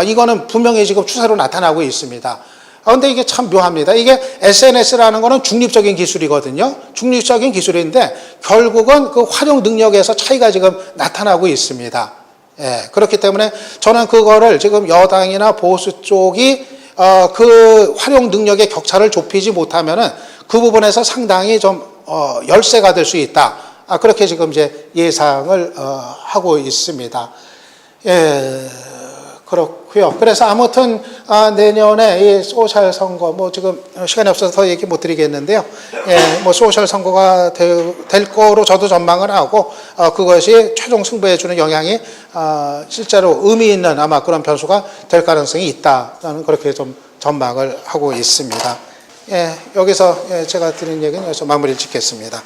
이거는 분명히 지금 추세로 나타나고 있습니다. 그런데 이게 참 묘합니다. 이게 SNS라는 거는 중립적인 기술이거든요. 중립적인 기술인데 결국은 그 활용 능력에서 차이가 지금 나타나고 있습니다. 예, 그렇기 때문에 저는 그거를 지금 여당이나 보수 쪽이 그 활용 능력의 격차를 좁히지 못하면은 그 부분에서 상당히 좀 열세가 될 수 있다. 그렇게 지금 이제 예상을 하고 있습니다. 예. 그렇고요. 그래서 아무튼 내년에 이 소셜 선거, 뭐 지금 시간이 없어서 더 얘기 못 드리겠는데요. 예, 뭐 소셜 선거가 될 거로 저도 전망을 하고 그것이 최종 승부에 주는 영향이 실제로 의미 있는 아마 그런 변수가 될 가능성이 있다. 저는 그렇게 좀 전망을 하고 있습니다. 예, 여기서 제가 드린 얘기는 여기서 마무리를 짓겠습니다.